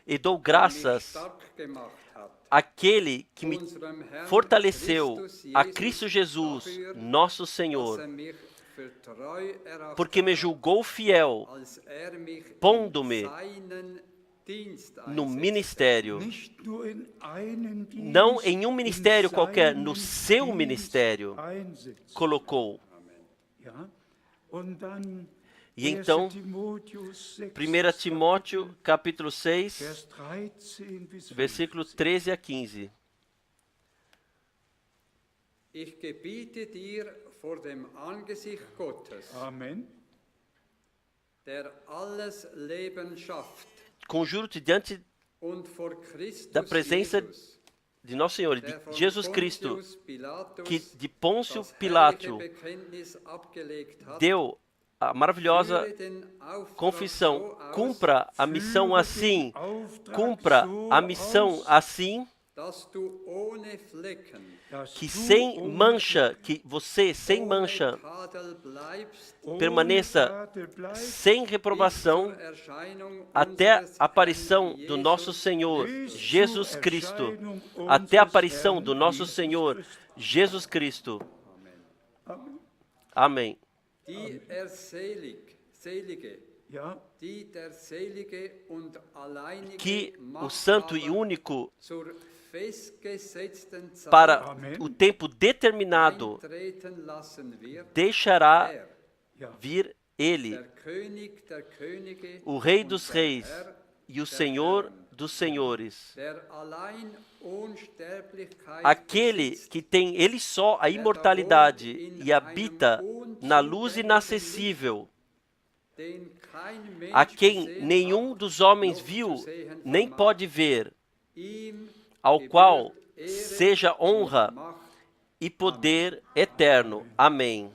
E dou graças àquele que me fortaleceu, a Cristo Jesus, nosso Senhor, porque me julgou fiel, pondo-me no ministério, não em um ministério qualquer, no seu ministério, colocou. E então, 1 Timóteo, capítulo 6, versículo 13 a 15. Ich gebiete dir vor dem Angesicht Gottes, Amen, der alles Leben schafft, conjuro-te diante da presença de nosso Senhor, de Jesus Cristo, que de Pôncio Pilato deu a maravilhosa confissão. Cumpra a missão assim, que sem mancha, que você sem mancha permaneça sem reprovação até a aparição do nosso Senhor Jesus Cristo. Até a aparição do nosso Senhor Jesus Cristo. Amém. Que o santo e único para o tempo determinado deixará vir ele, o Rei dos Reis e o Senhor dos Senhores, aquele que tem ele só a imortalidade e habita na luz inacessível, a quem nenhum dos homens viu nem pode ver, ao qual seja honra e poder eterno. Amém.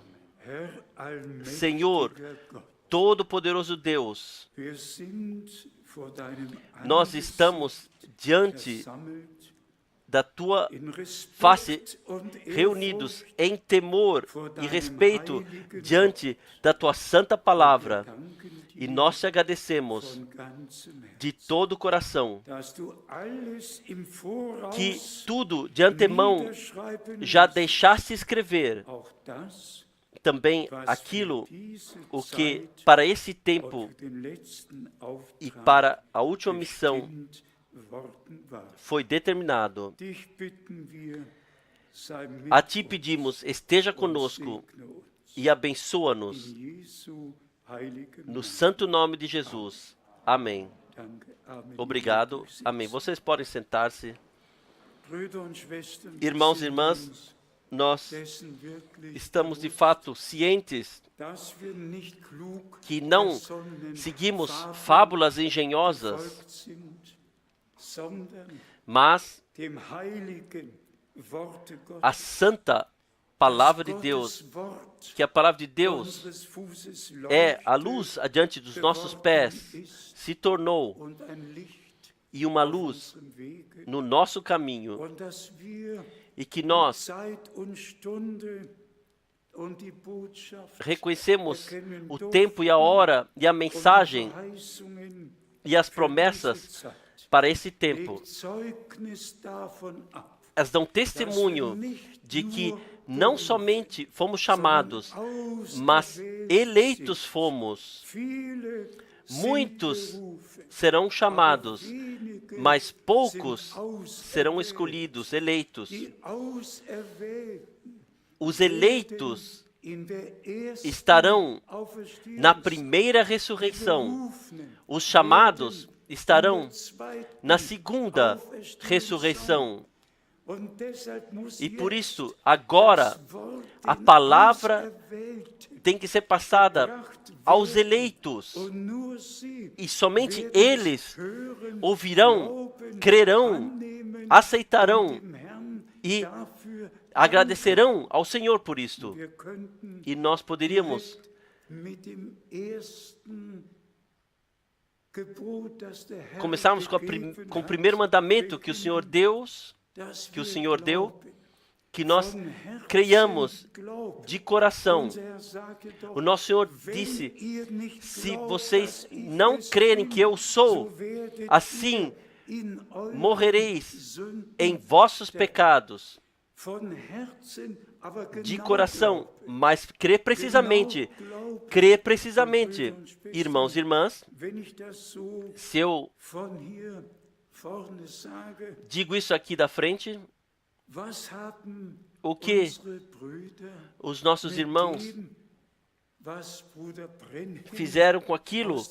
Senhor, Todo-Poderoso Deus, nós estamos diante da Tua face, reunidos em temor e respeito diante da Tua santa palavra. E nós te agradecemos de todo o coração que tudo de antemão já deixaste escrever, também aquilo o que para esse tempo e para a última missão foi determinado. A Ti pedimos, esteja conosco e abençoa-nos no santo nome de Jesus. Amém. Obrigado. Amém. Vocês podem sentar-se. Irmãos e irmãs, nós estamos de fato cientes que não seguimos fábulas engenhosas, mas a santa palavra de Deus, que a palavra de Deus é a luz adiante dos nossos pés, se tornou e uma luz no nosso caminho, e que nós reconhecemos o tempo e a hora e a mensagem e as promessas para esse tempo. Elas dão testemunho de que não somente fomos chamados, mas eleitos fomos. Muitos serão chamados, mas poucos serão escolhidos, eleitos. Os eleitos estarão na primeira ressurreição. Os chamados estarão na segunda ressurreição. E por isso, agora, a palavra tem que ser passada aos eleitos. E somente eles ouvirão, crerão, aceitarão e agradecerão ao Senhor por isto. E nós poderíamos começarmos com o primeiro mandamento que o Senhor deu, que nós creiamos de coração. O nosso Senhor disse, se vocês não crerem que eu sou, assim morrereis em vossos pecados. De coração, mas crer precisamente, irmãos e irmãs, se eu digo isso aqui da frente, o que os nossos irmãos fizeram com aquilo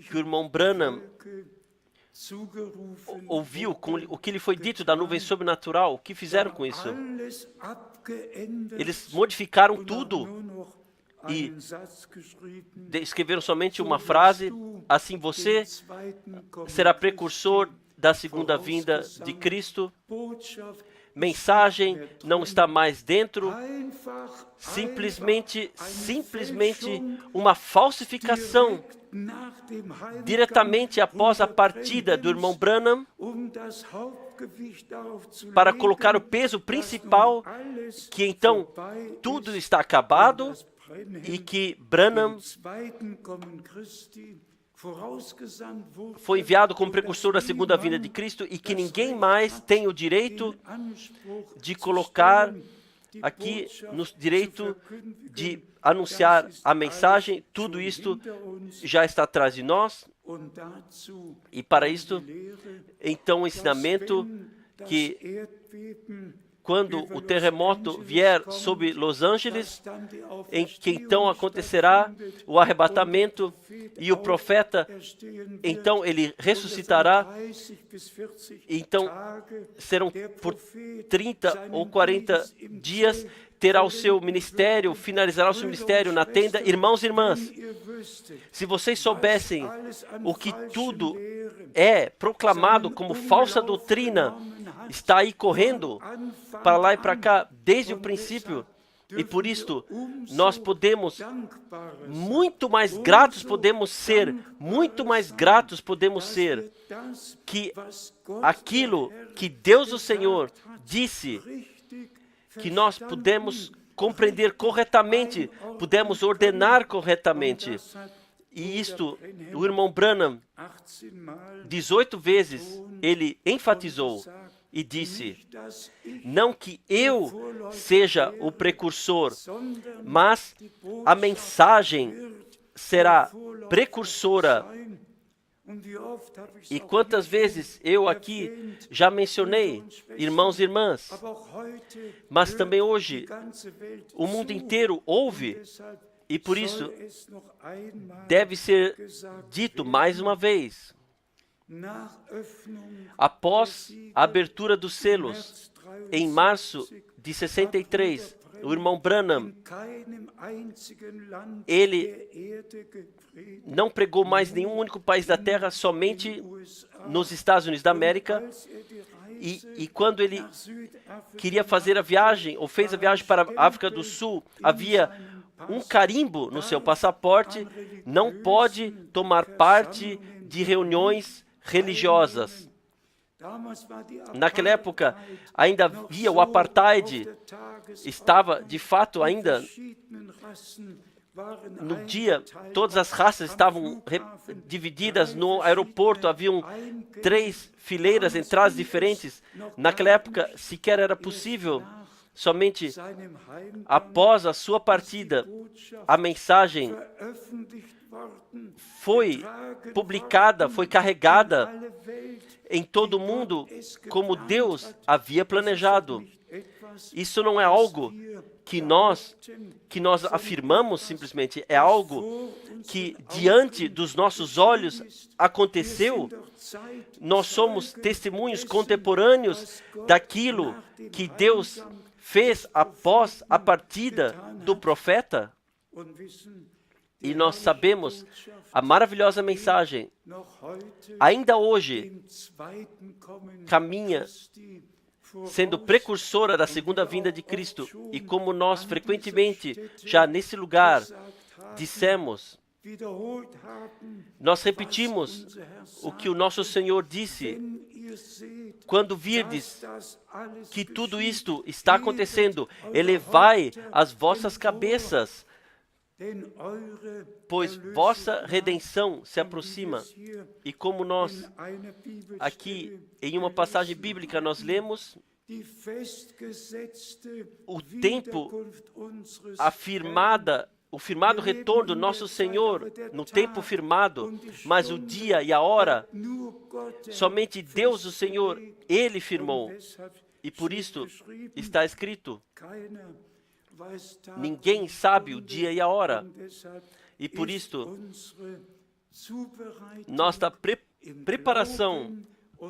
que o irmão Branham ouviu, com o que lhe foi dito da nuvem sobrenatural, o que fizeram com isso? Eles modificaram tudo e escreveram somente uma frase, assim você será precursor da segunda vinda de Cristo. Mensagem não está mais dentro, simplesmente uma falsificação diretamente após a partida do irmão Branham, para colocar o peso principal que então tudo está acabado e que Branham foi enviado como precursor da segunda vinda de Cristo e que ninguém mais tem o direito de colocar aqui no direito de anunciar a mensagem. Tudo isto já está atrás de nós. E para isto, então o ensinamento que quando o terremoto vier sobre Los Angeles, em que então acontecerá o arrebatamento e o profeta, então ele ressuscitará, então serão por 30 ou 40 dias, terá o seu ministério, finalizará o seu ministério na tenda. Irmãos e irmãs, se vocês soubessem o que tudo é proclamado como falsa doutrina, está aí correndo para lá e para cá desde o princípio, E por isto, nós podemos, muito mais gratos podemos ser, que aquilo que Deus o Senhor disse, que nós podemos compreender corretamente, podemos ordenar corretamente. E isto, o irmão Branham, 18 vezes, ele enfatizou e disse, não que eu seja o precursor, mas a mensagem será precursora. E quantas vezes eu aqui já mencionei, irmãos e irmãs, mas também hoje o mundo inteiro ouve, e por isso deve ser dito mais uma vez. Após a abertura dos selos, em março de 63, o irmão Branham, ele não pregou mais nenhum único país da terra, somente nos Estados Unidos da América. E quando ele queria fazer a viagem, ou fez a viagem para a África do Sul, havia um carimbo no seu passaporte: não pode tomar parte de reuniões religiosas. Naquela época, ainda havia o apartheid, estava de fato ainda no dia, todas as raças estavam divididas no aeroporto, haviam 3 fileiras, entradas diferentes. Naquela época, sequer era possível, somente após a sua partida, a mensagem foi publicada, foi carregada em todo o mundo, como Deus havia planejado. Isso não é algo que nós afirmamos simplesmente, é algo que diante dos nossos olhos aconteceu. Nós somos testemunhos contemporâneos daquilo que Deus fez após a partida do profeta. E nós sabemos a maravilhosa mensagem, ainda hoje, caminha sendo precursora da segunda vinda de Cristo. E como nós frequentemente, já nesse lugar, dissemos, nós repetimos o que o nosso Senhor disse: quando virdes que tudo isto está acontecendo, elevai as vossas cabeças, pois vossa redenção se aproxima. E como nós, aqui em uma passagem bíblica, nós lemos o tempo o firmado retorno do nosso Senhor, no tempo firmado, mas o dia e a hora, somente Deus, o Senhor, Ele firmou. E por isto está escrito: ninguém sabe o dia e a hora. E por isto, nossa preparação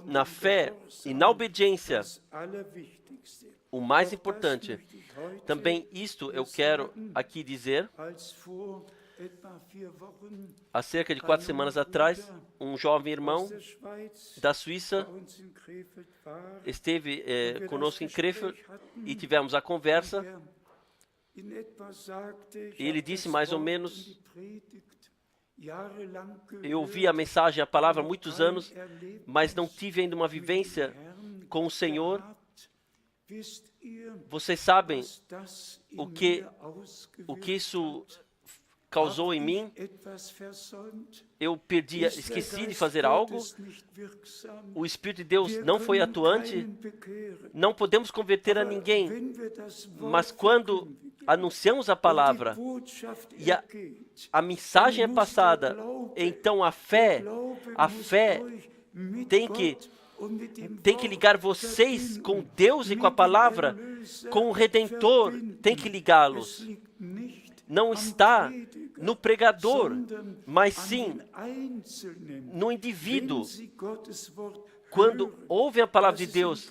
na fé e na obediência, o mais importante. Também isto eu quero aqui dizer. Há cerca de 4 semanas atrás, um jovem irmão da Suíça esteve conosco em Krefeld e tivemos a conversa. Ele disse mais ou menos: eu ouvi a mensagem, a palavra há muitos anos, mas não tive ainda uma vivência com o Senhor. Vocês sabem o que isso causou em mim? Eu esqueci de fazer algo. O Espírito de Deus não foi atuante. Não podemos converter a ninguém. Mas quando anunciamos a palavra e a mensagem é passada, então a fé tem que ligar vocês com Deus e com a palavra, com o Redentor, tem que ligá-los. Não está no pregador, mas sim no indivíduo. Quando ouvem a palavra de Deus,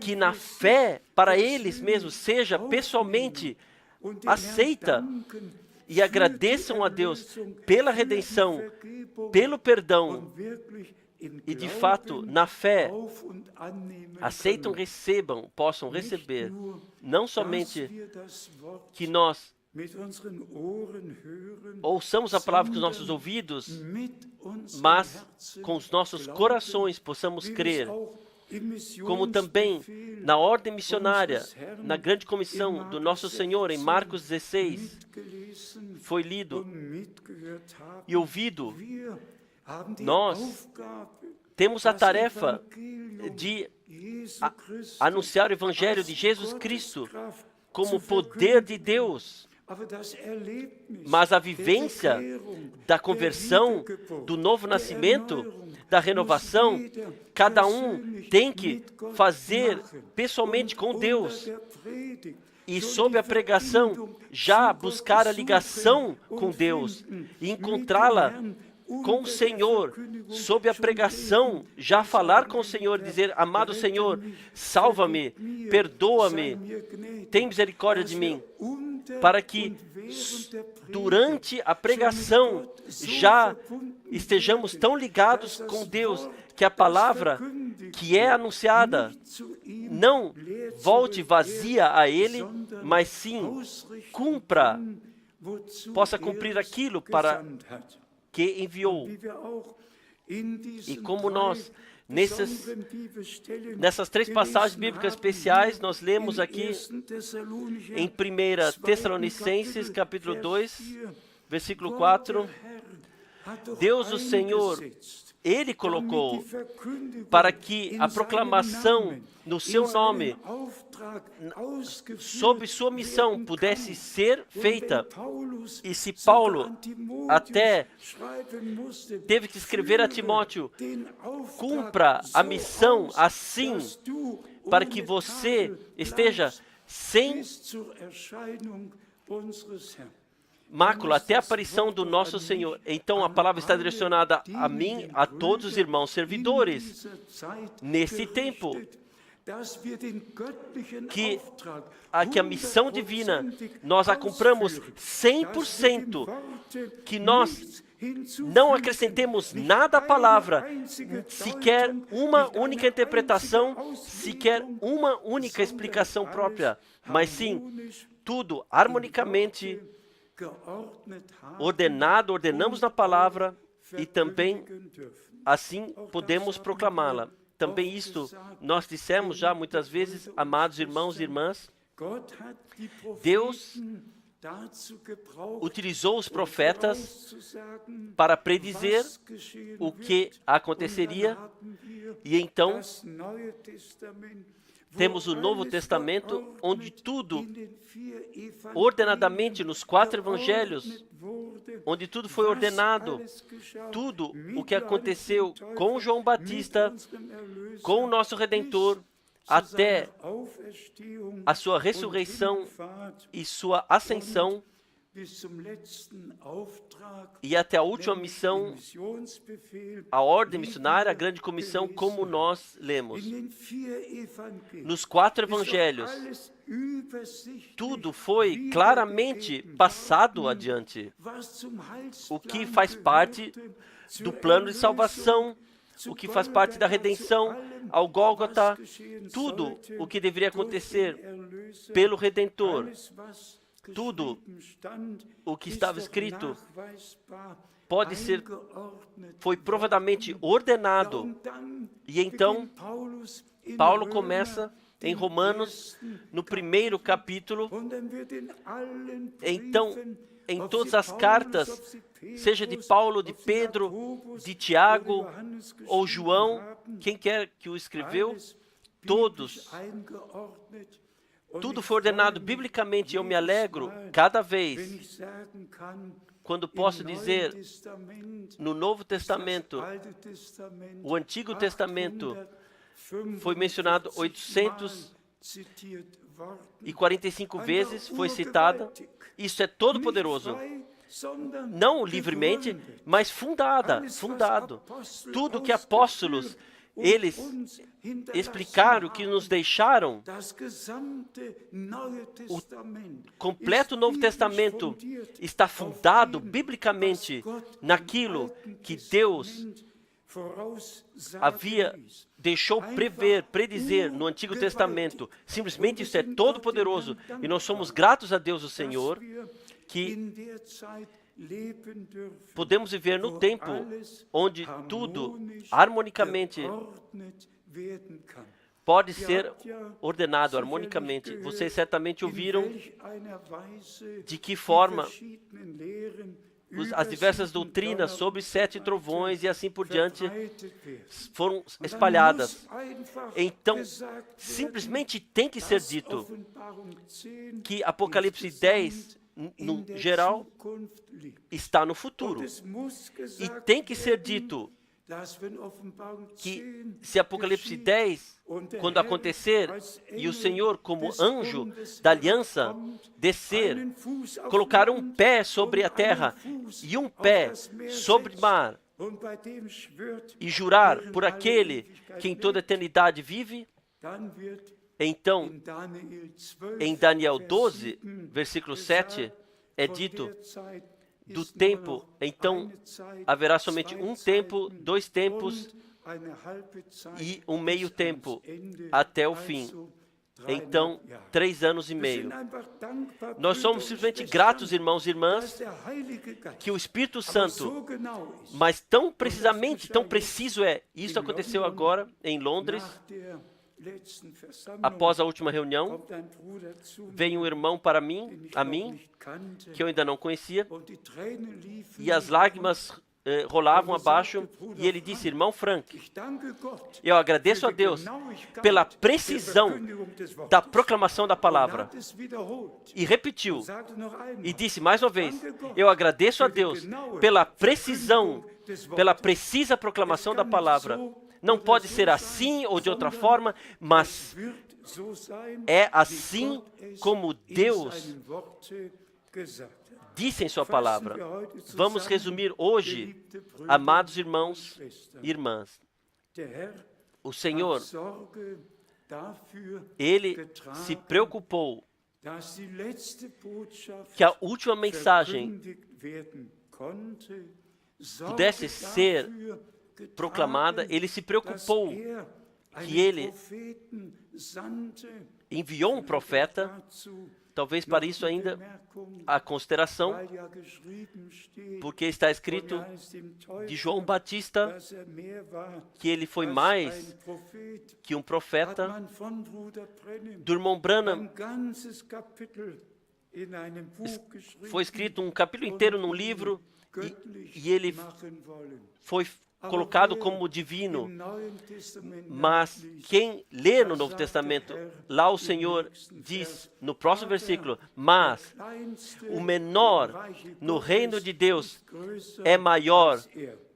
que na fé para eles mesmos seja pessoalmente aceita e agradeçam a Deus pela redenção, pelo perdão e de fato, na fé, aceitam, recebam, possam receber, não somente que nós ouçamos a palavra com os nossos ouvidos, mas com os nossos corações possamos crer, como também na ordem missionária, na grande comissão do nosso Senhor, em Marcos 16, foi lido e ouvido. Nós temos a tarefa de anunciar o Evangelho de Jesus Cristo como poder de Deus. Mas a vivência da conversão, do novo nascimento, da renovação, cada um tem que fazer pessoalmente com Deus. E sob a pregação, já buscar a ligação com Deus e encontrá-la com o Senhor. Sob a pregação, já falar com o Senhor e dizer: amado Senhor, salva-me, perdoa-me, tem misericórdia de mim. Para que durante a pregação já estejamos tão ligados com Deus que a palavra que é anunciada não volte vazia a Ele, mas sim possa cumprir aquilo para que enviou. E como nós, nessas 3 passagens bíblicas especiais, nós lemos aqui em 1 Tessalonicenses, capítulo 2, versículo 4, Deus o Senhor, Ele colocou para que a proclamação no seu nome, sob sua missão, pudesse ser feita. E se Paulo até teve que escrever a Timóteo: cumpra a missão assim, para que você esteja sem mácula até a aparição do nosso Senhor. Então a palavra está direcionada a mim, a todos os irmãos servidores. Nesse tempo, que a missão divina, nós a cumpramos 100%, que nós não acrescentemos nada à palavra, sequer uma única interpretação, sequer uma única explicação própria, mas sim, tudo harmonicamente ordenamos na palavra e também assim podemos proclamá-la. Também isto nós dissemos já muitas vezes, amados irmãos e irmãs, Deus utilizou os profetas para predizer o que aconteceria, e então temos o Novo Testamento, onde tudo, ordenadamente nos 4 evangelhos, onde tudo foi ordenado, tudo o que aconteceu com João Batista, com o nosso Redentor, até a sua ressurreição e sua ascensão, e até a última missão, a ordem missionária, a grande comissão, como nós lemos. Nos 4 evangelhos, tudo foi claramente passado adiante. O que faz parte do plano de salvação, o que faz parte da redenção, ao Gólgota, tudo o que deveria acontecer pelo Redentor, tudo o que estava escrito foi provadamente ordenado. E então, Paulo começa em Romanos, no 1º capítulo. Então, em todas as cartas, seja de Paulo, de Pedro, de Tiago ou João, quem quer que o escreveu, tudo foi ordenado biblicamente. Eu me alegro cada vez quando posso dizer, no Novo Testamento, o Antigo Testamento foi mencionado 845 vezes, foi citada. Isso é todo poderoso. Não livremente, mas fundado. Tudo que apóstolos, eles explicaram, que nos deixaram, o completo Novo Testamento está fundado biblicamente naquilo que Deus deixou predizer no Antigo Testamento. Simplesmente isso é todo poderoso. E nós somos gratos a Deus, o Senhor, que podemos viver no tempo onde tudo harmonicamente pode ser ordenado harmonicamente. Vocês certamente ouviram de que forma as diversas doutrinas sobre 7 trovões e assim por diante foram espalhadas. Então, simplesmente tem que ser dito que Apocalipse 10, no geral, está no futuro. E tem que ser dito que se Apocalipse 10, quando acontecer, e o Senhor, como anjo da aliança, descer, colocar um pé sobre a terra e um pé sobre o mar, e jurar por aquele que em toda a eternidade vive, então, em Daniel 12, versículo 7, é dito do tempo, então haverá somente um tempo, 2 tempos e um meio tempo até o fim. Então, 3 anos e meio. Nós somos simplesmente gratos, irmãos e irmãs, que o Espírito Santo, mas tão precisamente, tão preciso isso aconteceu agora em Londres. Após a última reunião, veio um irmão para mim, que eu ainda não conhecia, e as lágrimas rolavam abaixo, e ele disse: irmão Frank, eu agradeço a Deus pela precisão da proclamação da palavra. E repetiu, e disse mais uma vez: eu agradeço a Deus pela precisão, pela precisa proclamação da palavra. Não pode ser assim ou de outra forma, mas é assim como Deus disse em sua palavra. Vamos resumir hoje, amados irmãos e irmãs. O Senhor, Ele se preocupou que a última mensagem pudesse ser proclamada. Ele se preocupou que Ele enviou um profeta, talvez para isso ainda a consideração, porque está escrito de João Batista que ele foi mais que um profeta. Do irmão Branham foi escrito um capítulo inteiro num livro e ele foi colocado como divino, mas quem lê no Novo Testamento, lá o Senhor diz no próximo versículo: mas o menor no reino de Deus é maior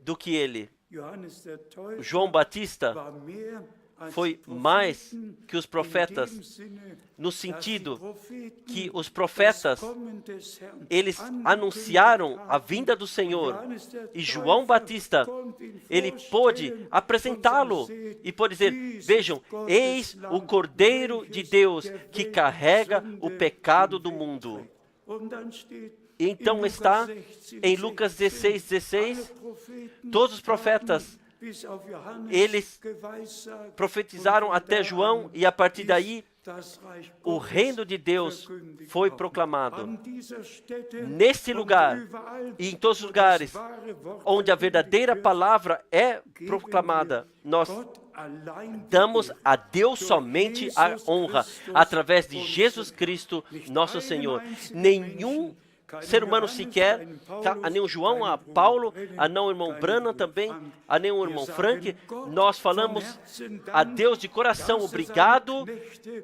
do que ele. João Batista foi mais que os profetas, no sentido que os profetas, eles anunciaram a vinda do Senhor, e João Batista, ele pôde apresentá-lo e pôde dizer: vejam, eis o Cordeiro de Deus que carrega o pecado do mundo. Então está em Lucas 16, todos os profetas, eles profetizaram até João, e a partir daí o reino de Deus foi proclamado. Nesse lugar e em todos os lugares onde a verdadeira palavra é proclamada, nós damos a Deus somente a honra através de Jesus Cristo, nosso Senhor. Nenhum ser humano sequer, a nenhum João, a Paulo, a não o irmão Branham também, a nenhum irmão Frank, nós falamos a Deus de coração obrigado,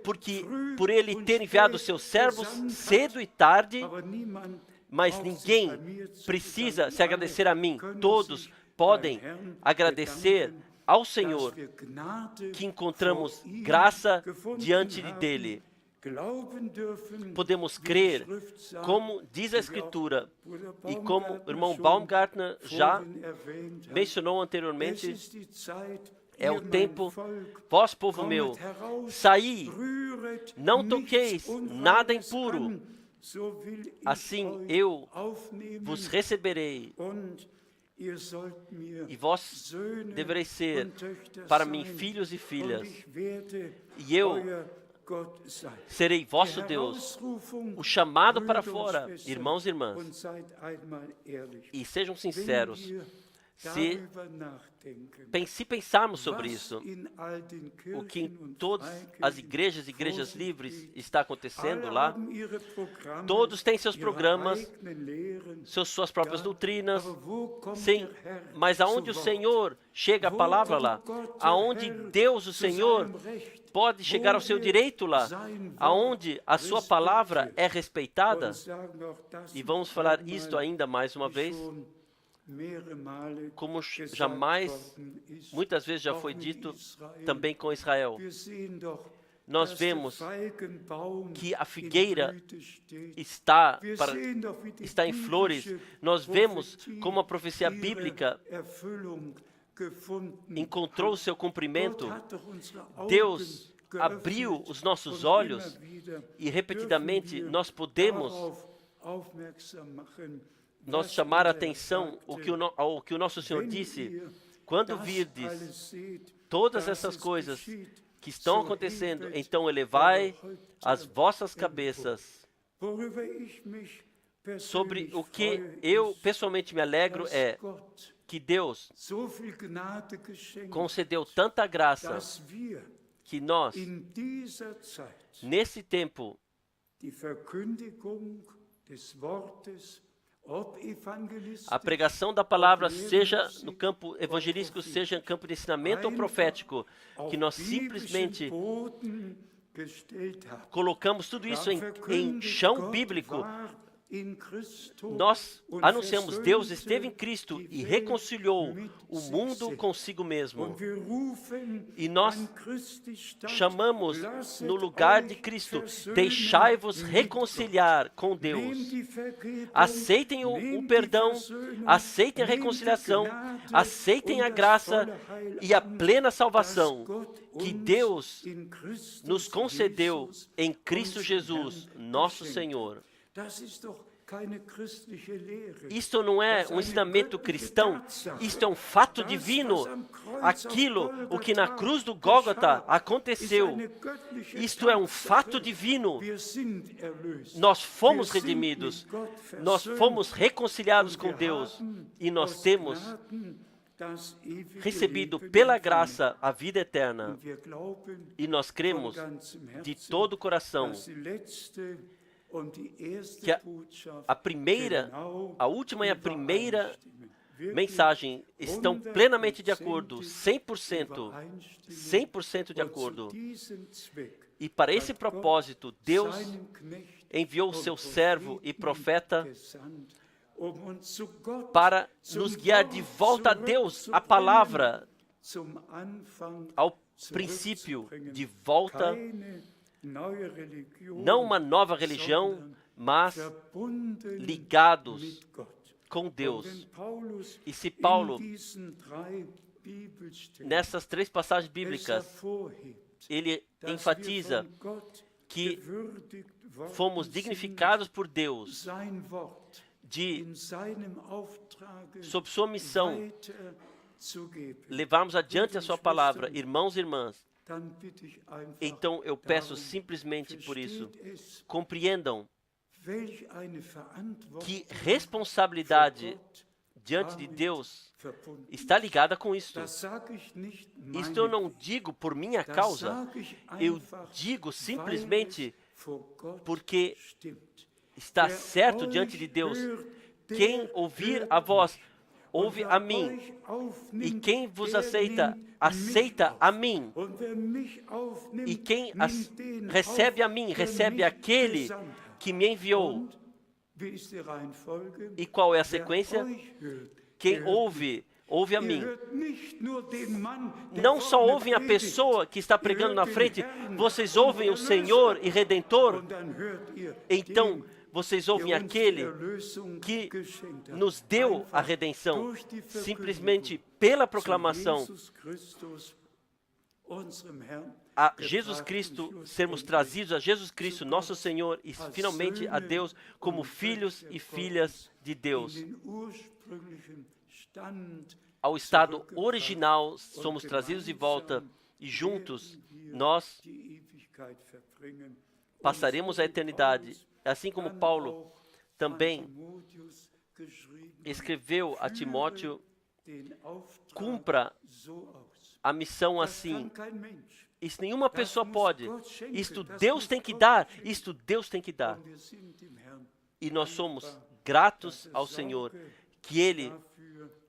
porque por Ele ter enviado seus servos cedo e tarde, mas ninguém precisa se agradecer a mim. Todos podem agradecer ao Senhor que encontramos graça diante dele. Podemos crer, como diz a Escritura, e como o irmão Baumgartner já mencionou anteriormente, é o tempo, vós, povo meu, saí, não toqueis nada impuro, assim eu vos receberei E vós devereis ser para mim filhos e filhas, e eu serei vosso Deus. O chamado para fora, irmãos e irmãs, e sejam sinceros, se pensarmos sobre isso, o que em todas as igrejas livres está acontecendo lá, todos têm seus programas, suas próprias doutrinas, sim, mas aonde o Senhor chega a palavra lá, aonde Deus, o Senhor, pode chegar ao seu direito lá, aonde a sua palavra é respeitada, e vamos falar isto ainda mais uma vez, como muitas vezes já foi dito também com Israel. Nós vemos que a figueira está em flores. Nós vemos como a profecia bíblica encontrou o seu cumprimento. Deus abriu os nossos olhos e repetidamente nós podemos chamar a atenção ao que o nosso Senhor disse: quando virdes todas essas coisas que estão acontecendo, então elevai as vossas cabeças. Sobre o que eu pessoalmente me alegro é que Deus concedeu tanta graça que nós, nesse tempo, a pregação da palavra, seja no campo evangelístico, seja no campo de ensinamento ou profético, que nós simplesmente colocamos tudo isso em chão bíblico. Nós anunciamos: Deus esteve em Cristo e reconciliou o mundo consigo mesmo. E nós chamamos no lugar de Cristo: deixai-vos reconciliar com Deus. Aceitem o perdão, aceitem a reconciliação, aceitem a graça e a plena salvação que Deus nos concedeu em Cristo Jesus, nosso Senhor. Isto não é um ensinamento cristão, isto é um fato divino. O que na cruz do Gólgota aconteceu, isto é um fato divino. Nós fomos redimidos, nós fomos reconciliados com Deus e nós temos recebido pela graça a vida eterna. E nós cremos de todo o coração que a última e a primeira mensagem estão plenamente de acordo, 100% de acordo. E para esse propósito, Deus enviou o seu servo e profeta para nos guiar de volta a Deus, a palavra, ao princípio, de volta. Não uma nova religião, mas ligados com Deus. E se Paulo, nessas 3 passagens bíblicas, ele enfatiza que fomos dignificados por Deus sob sua missão, levarmos adiante a sua palavra, irmãos e irmãs. Então eu peço simplesmente por isso, compreendam que responsabilidade diante de Deus está ligada com isto. Isto eu não digo por minha causa, eu digo simplesmente porque está certo diante de Deus. Quem ouvir a voz, ouve a mim, e quem vos aceita, aceita a mim, e quem recebe a mim, recebe aquele que me enviou. E qual é a sequência? Quem ouve, ouve a mim. Não só ouvem a pessoa que está pregando na frente, vocês ouvem o Senhor e Redentor. Então, vocês ouvem aquele que nos deu a redenção, simplesmente pela proclamação. a Jesus Cristo, sermos trazidos a Jesus Cristo, nosso Senhor, e finalmente a Deus como filhos e filhas de Deus. Ao estado original, somos trazidos de volta e juntos nós passaremos a eternidade. Assim como Paulo também escreveu a Timóteo, cumpra a missão assim. Isso nenhuma pessoa pode. Isto Deus tem que dar. Isto Deus tem que dar. E nós somos gratos ao Senhor que Ele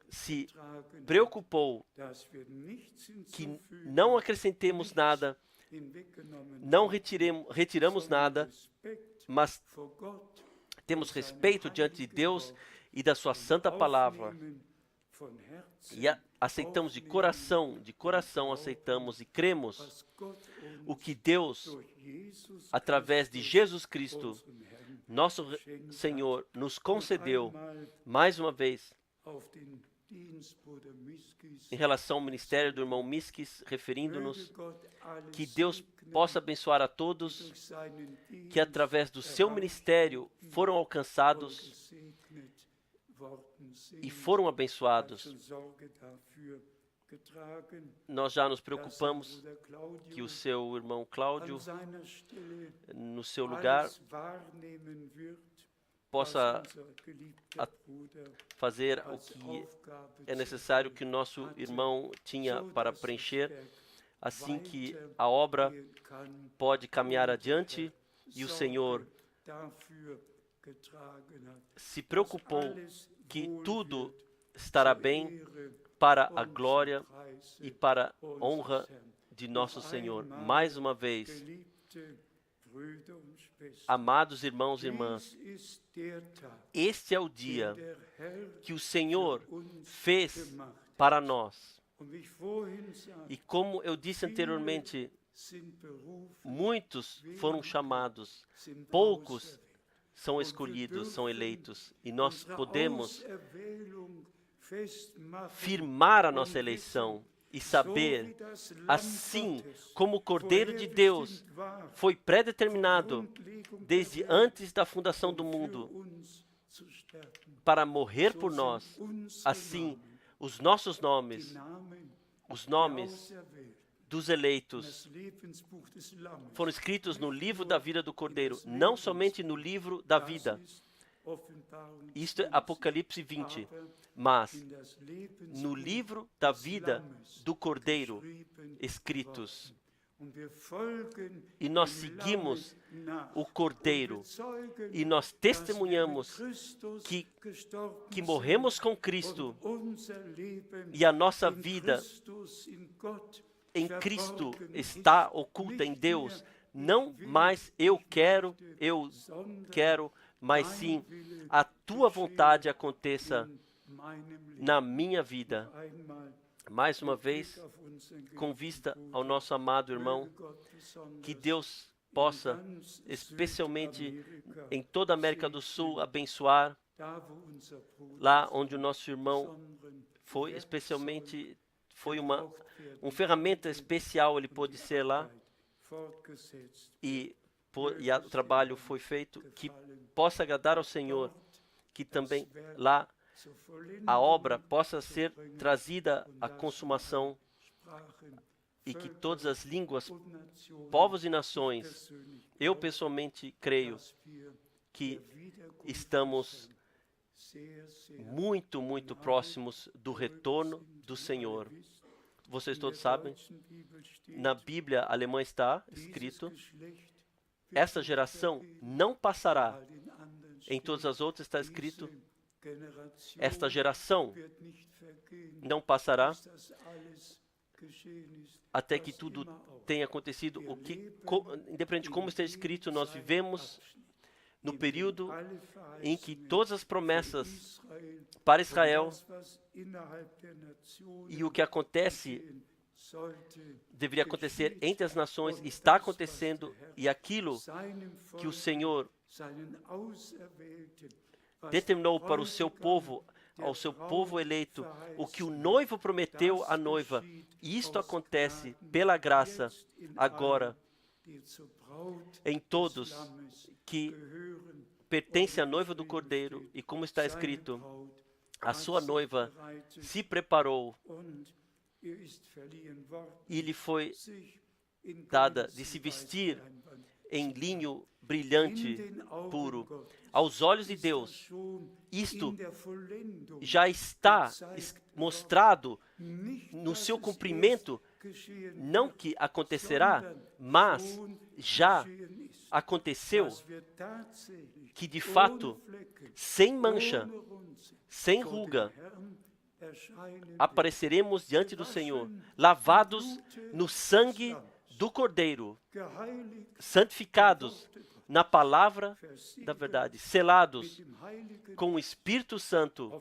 se preocupou que não acrescentemos nada, não retiramos nada, mas temos respeito diante de Deus e da sua santa palavra. E aceitamos de coração aceitamos e cremos o que Deus, através de Jesus Cristo, nosso Senhor, nos concedeu, mais uma vez, em relação ao ministério do irmão Miskis, referindo-nos, que Deus possa abençoar a todos que através do seu ministério foram alcançados e foram abençoados. Nós já nos preocupamos que o seu irmão Cláudio, no seu lugar, possa fazer o que é necessário que o nosso irmão tinha para preencher, assim que a obra pode caminhar adiante e o Senhor se preocupou que tudo estará bem para a glória e para a honra de nosso Senhor. Mais uma vez, amados irmãos e irmãs, este é o dia que o Senhor fez para nós. E como eu disse anteriormente, muitos foram chamados, poucos são escolhidos, são eleitos, e nós podemos firmar a nossa eleição e saber, assim como o Cordeiro de Deus foi predeterminado desde antes da fundação do mundo para morrer por nós, assim os nossos nomes, os nomes dos eleitos foram escritos no livro da vida do Cordeiro, não somente no livro da vida. Isto é Apocalipse 20, mas no livro da vida do Cordeiro escritos. E nós seguimos o Cordeiro e nós testemunhamos que morremos com Cristo e a nossa vida em Cristo está oculta em Deus. Não mais eu quero, mas sim a tua vontade aconteça na minha vida. Mais uma vez, com vista ao nosso amado irmão, que Deus possa, especialmente em toda a América do Sul, abençoar lá onde o nosso irmão foi, especialmente, foi uma ferramenta especial, ele pôde ser lá, e o trabalho foi feito, que possa agradar ao Senhor, que também lá a obra possa ser trazida à consumação e que todas as línguas, povos e nações, eu pessoalmente creio que estamos muito, muito próximos do retorno do Senhor. Vocês todos sabem, na Bíblia alemã está escrito, essa geração não passará. Em todas as outras está escrito, esta geração não passará até que tudo tenha acontecido. Independente de como está escrito, nós vivemos no período em que todas as promessas para Israel e o que acontece deveria acontecer entre as nações está acontecendo, e aquilo que o Senhor determinou para o seu povo ao seu povo eleito o que o noivo prometeu à noiva. E isto acontece pela graça agora em todos que pertencem à noiva do Cordeiro. E como está escrito, a sua noiva se preparou e lhe foi dada de se vestir em linho brilhante, puro. Aos olhos de Deus, isto já está mostrado no seu cumprimento, não que acontecerá, mas já aconteceu, que de fato, sem mancha, sem ruga, apareceremos diante do Senhor, lavados no sangue do Cordeiro, santificados na palavra da verdade, selados com o Espírito Santo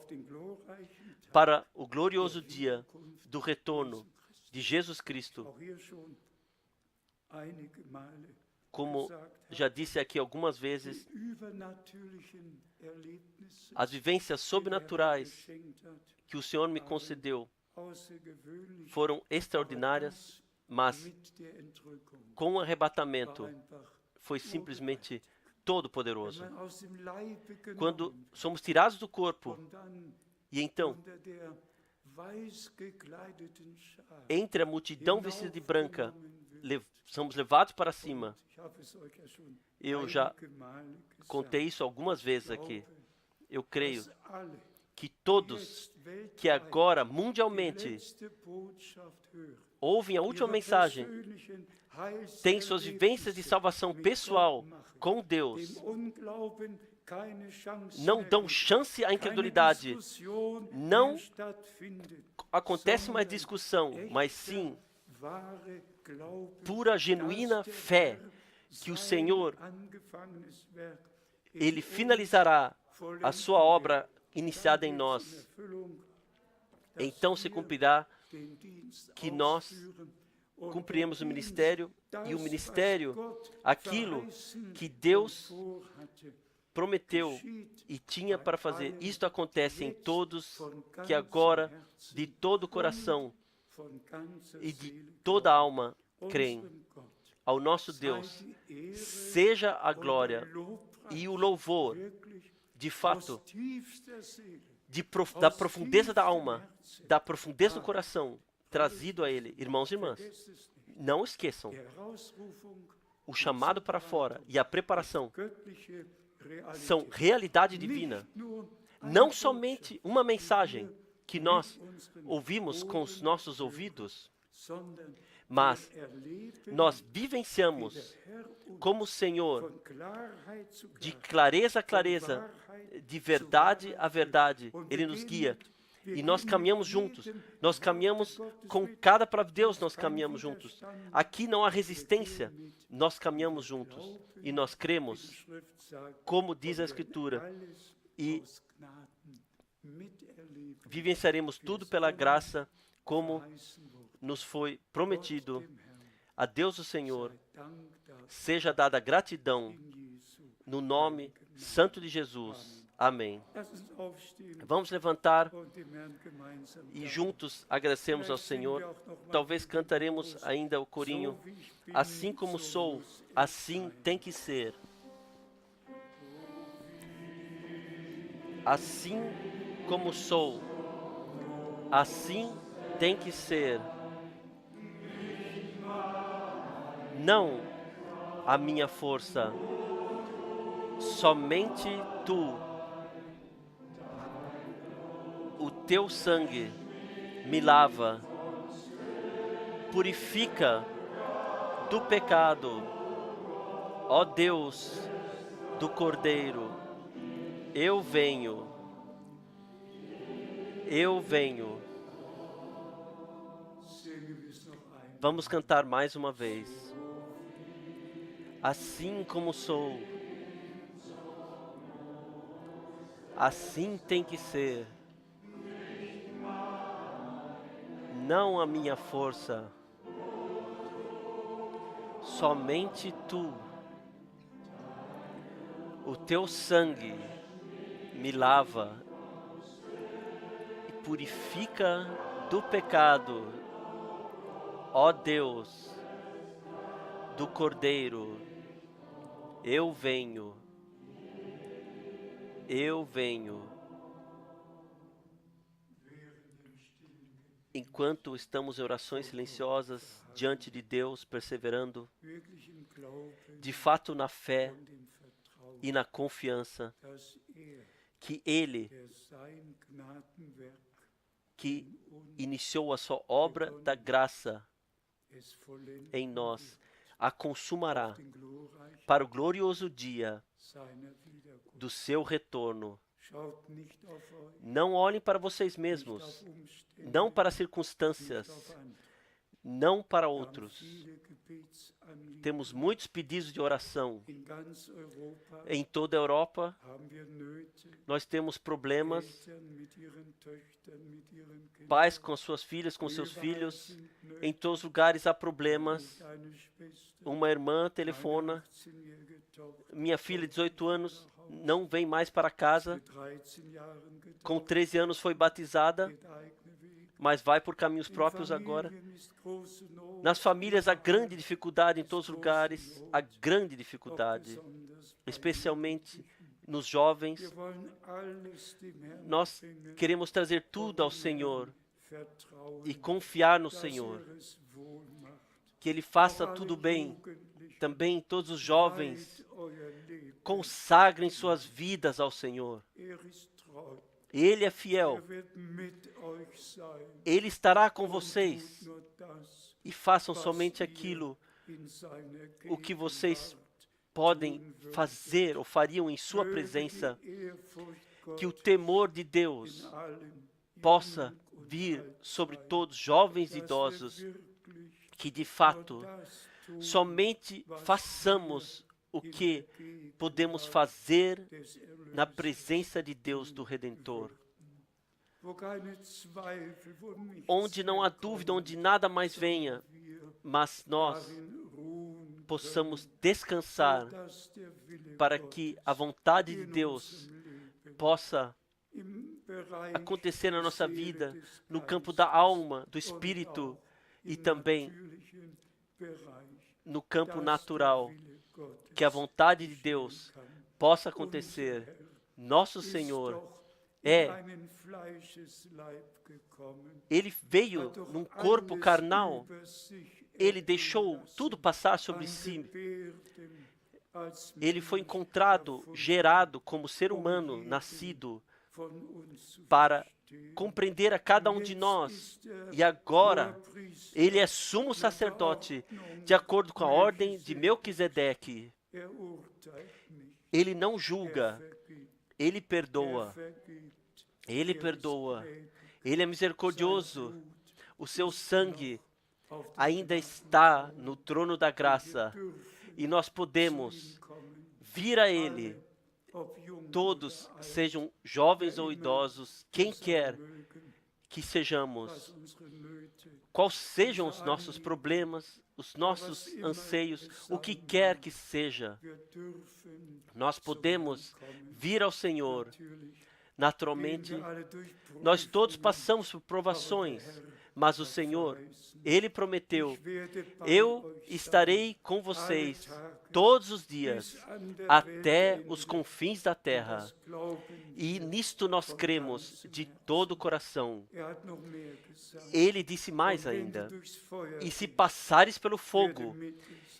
para o glorioso dia do retorno de Jesus Cristo. Como já disse aqui algumas vezes, as vivências sobrenaturais que o Senhor me concedeu foram extraordinárias, mas com o arrebatamento foi simplesmente todo poderoso. Quando somos tirados do corpo e então entre a multidão vestida de branca somos levados para cima. Eu já contei isso algumas vezes aqui. Eu creio que todos que agora mundialmente ouvem a última mensagem têm suas vivências de salvação pessoal com Deus, não dão chance à incredulidade, não acontece mais discussão, mas sim pura, genuína fé que o Senhor, Ele finalizará a sua obra iniciada em nós. Então se cumprirá que nós cumpriremos o ministério, e o ministério, aquilo que Deus prometeu e tinha para fazer. Isto acontece em todos que agora, de todo o coração e de toda a alma, creem. Ao nosso Deus seja a glória e o louvor, de fato, da profundeza da alma, da profundeza do coração, trazido a Ele. Irmãos e irmãs, não esqueçam, o chamado para fora e a preparação são realidade divina. Não somente uma mensagem que nós ouvimos com os nossos ouvidos, mas nós vivenciamos como o Senhor, de clareza a clareza, de verdade a verdade, Ele nos guia. E nós caminhamos juntos, nós caminhamos com cada palavra de Deus, nós caminhamos juntos. Aqui não há resistência, nós caminhamos juntos. E nós cremos, como diz a Escritura, e vivenciaremos tudo pela graça, como nos foi prometido. A Deus o Senhor seja dada gratidão no nome santo de Jesus. Amém. Vamos levantar e juntos agradecemos ao Senhor. Talvez cantaremos ainda o corinho. Assim como sou, assim tem que ser. Assim como sou, assim tem que ser. Não a minha força, somente tu. O teu sangue me lava, purifica do pecado. Ó Deus do Cordeiro, eu venho, eu venho. Vamos cantar mais uma vez. Assim como sou, assim tem que ser. Não a minha força, somente tu. O teu sangue me lava, purifica do pecado, ó Deus, do Cordeiro, eu venho. Enquanto estamos em orações silenciosas diante de Deus, perseverando, de fato na fé e na confiança que Ele, que iniciou a sua obra da graça em nós, a consumará para o glorioso dia do seu retorno. Não olhem para vocês mesmos, não para as circunstâncias, não para outros. Temos muitos pedidos de oração. Em toda a Europa, nós temos problemas. Pais com suas filhas, com seus filhos. Em todos os lugares há problemas. Uma irmã telefona. Minha filha de 18 anos não vem mais para casa. Com 13 anos foi batizada, mas vai por caminhos próprios agora. Nas famílias há grande dificuldade em todos os lugares, há grande dificuldade, especialmente nos jovens. Nós queremos trazer tudo ao Senhor e confiar no Senhor, que Ele faça tudo bem. Também todos os jovens consagrem suas vidas ao Senhor. Ele é fiel. Ele estará com vocês. E façam somente aquilo o que vocês podem fazer ou fariam em sua presença. Que o temor de Deus possa vir sobre todos, jovens e idosos, que de fato somente façamos o que podemos fazer na presença de Deus do Redentor. Onde não há dúvida, onde nada mais venha, mas nós possamos descansar para que a vontade de Deus possa acontecer na nossa vida, no campo da alma, do espírito e também no campo natural, que a vontade de Deus possa acontecer. Nosso Senhor Ele veio num corpo carnal, Ele deixou tudo passar sobre si. Ele foi encontrado, gerado como ser humano, nascido, para compreender a cada um de nós. E agora, Ele é sumo sacerdote, de acordo com a ordem de Melquisedeque. Ele não julga, Ele perdoa. Ele perdoa. Ele é misericordioso. O seu sangue ainda está no trono da graça. E nós podemos vir a Ele. Todos, sejam jovens ou idosos, quem quer que sejamos, quais sejam os nossos problemas, os nossos anseios, o que quer que seja, nós podemos vir ao Senhor. Naturalmente, nós todos passamos por provações, mas o Senhor, Ele prometeu: eu estarei com vocês todos os dias, até os confins da terra. E nisto nós cremos de todo o coração. Ele disse mais ainda: e se passares pelo fogo,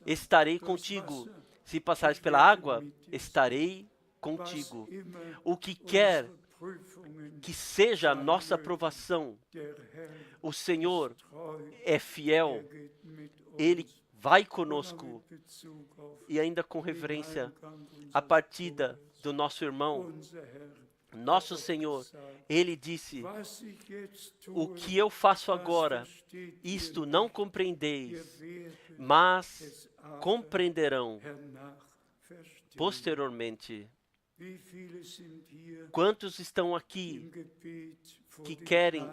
estarei contigo. Se passares pela água, estarei contigo. O que quer que seja a nossa aprovação, o Senhor é fiel, Ele vai conosco. E ainda com reverência, a partida do nosso irmão, nosso Senhor, Ele disse: o que eu faço agora, isto não compreendeis, mas compreenderão posteriormente. Quantos estão aqui que querem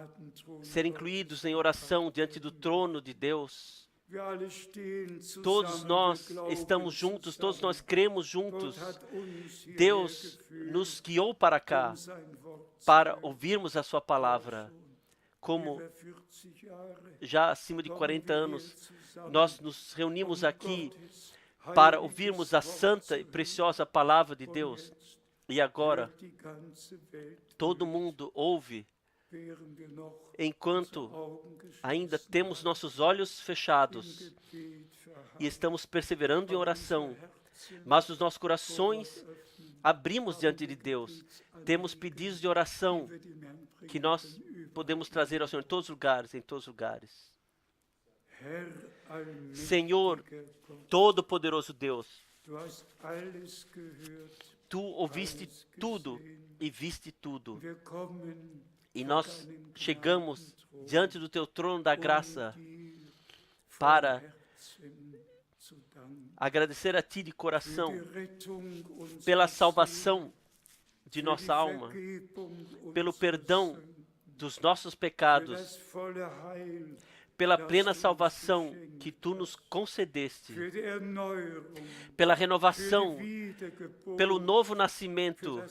ser incluídos em oração diante do trono de Deus? Todos nós estamos juntos, todos nós cremos juntos. Deus nos guiou para cá, para ouvirmos a sua palavra. Como já acima de 40 anos, nós nos reunimos aqui para ouvirmos a santa e preciosa palavra de Deus. E agora, todo mundo ouve, enquanto ainda temos nossos olhos fechados e estamos perseverando em oração, mas os nossos corações abrimos diante de Deus. Temos pedidos de oração que nós podemos trazer ao Senhor em todos os lugares, em todos os lugares. Senhor, Todo-Poderoso Deus, Tu ouviste tudo e viste tudo. E nós chegamos diante do Teu trono da graça para agradecer a Ti de coração pela salvação de nossa alma, pelo perdão dos nossos pecados, pela plena salvação que Tu nos concedeste, pela renovação, pelo novo nascimento,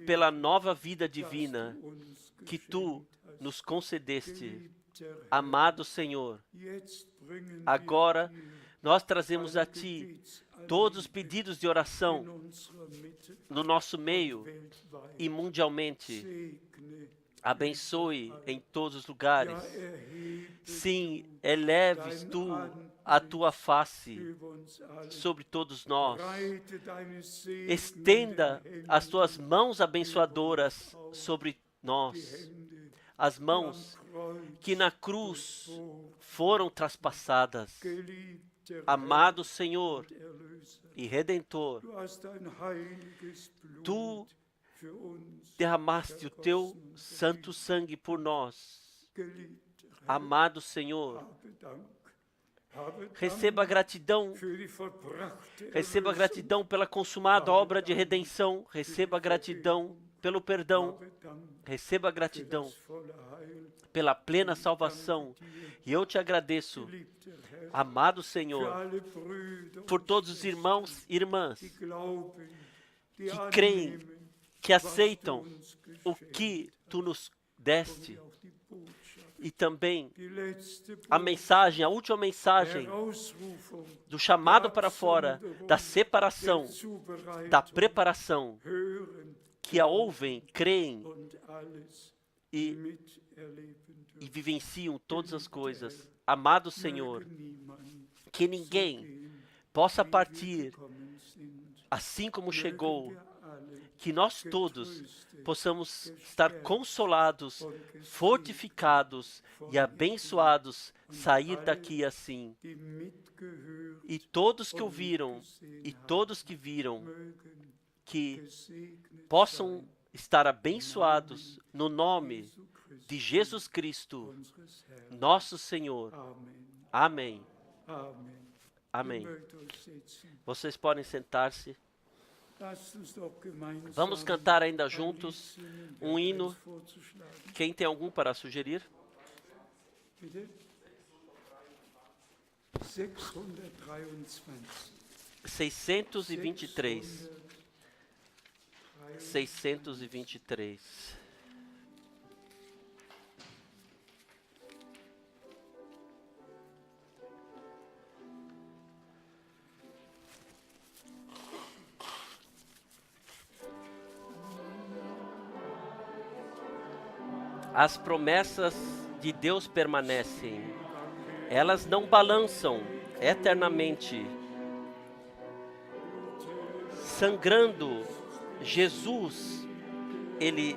pela nova vida divina que Tu nos concedeste. Amado Senhor, agora nós trazemos a Ti todos os pedidos de oração no nosso meio e mundialmente. Abençoe em todos os lugares. Sim, eleves Tu a Tua face sobre todos nós. Estenda as Tuas mãos abençoadoras sobre nós. As mãos que na cruz foram traspassadas. Amado Senhor e Redentor, Tu derramaste o Teu santo sangue por nós. Amado Senhor, receba gratidão pela consumada obra de redenção, receba gratidão pelo perdão, receba gratidão pela plena salvação. E eu Te agradeço, amado Senhor, por todos os irmãos e irmãs que creem, que aceitam o que Tu nos deste. E também a mensagem, a última mensagem do chamado para fora, da separação, da preparação, que a ouvem, creem e vivenciam todas as coisas. Amado Senhor, que ninguém possa partir assim como chegou, que nós todos possamos estar consolados, fortificados e abençoados, sair daqui assim. E todos que ouviram e todos que viram, que possam estar abençoados no nome de Jesus Cristo, nosso Senhor. Amém. Amém. Vocês podem sentar-se. Vamos cantar ainda juntos um hino. Quem tem algum para sugerir? 623. 623. As promessas de Deus permanecem, elas não balançam eternamente. Sangrando, Jesus, Ele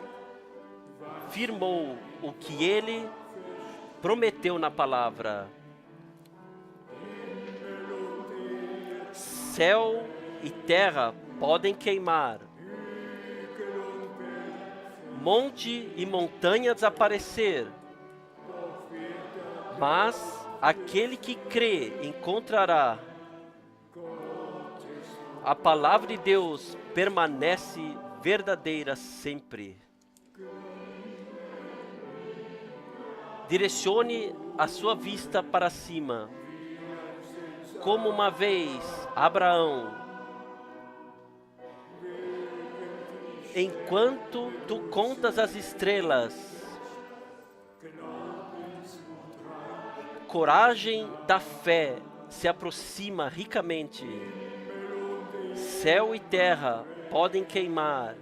firmou o que Ele prometeu na palavra. Céu e terra podem queimar, monte e montanha desaparecer, mas aquele que crê encontrará. A palavra de Deus permanece verdadeira sempre. Direcione a sua vista para cima, como uma vez Abraão, enquanto tu contas as estrelas, coragem da fé se aproxima ricamente. Céu e terra podem queimar,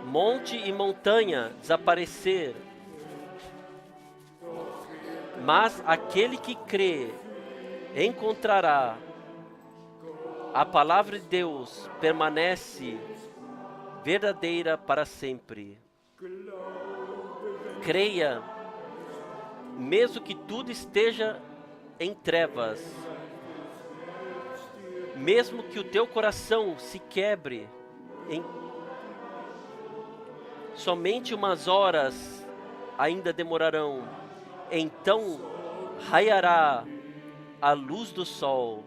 monte e montanha desaparecer, mas aquele que crê encontrará. A palavra de Deus permanece verdadeira para sempre. Creia, mesmo que tudo esteja em trevas, mesmo que o teu coração se quebre, somente umas horas ainda demorarão, então raiará a luz do sol.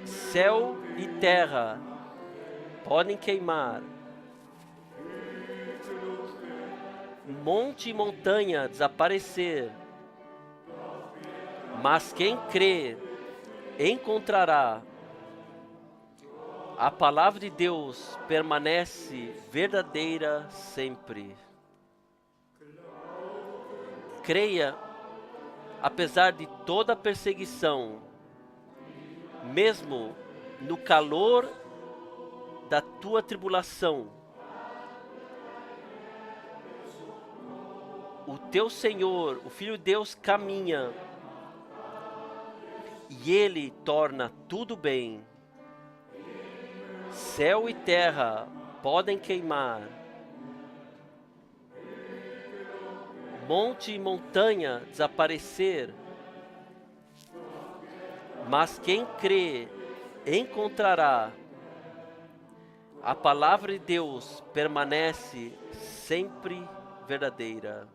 Céu e terra podem queimar, monte e montanha desaparecer, mas quem crê encontrará. A palavra de Deus permanece verdadeira sempre. Creia, apesar de toda a perseguição, mesmo no calor da tua tribulação, o teu Senhor, o Filho de Deus, caminha e Ele torna tudo bem. Céu e terra podem queimar, monte e montanha desaparecer, mas quem crê encontrará. A palavra de Deus permanece sempre verdadeira.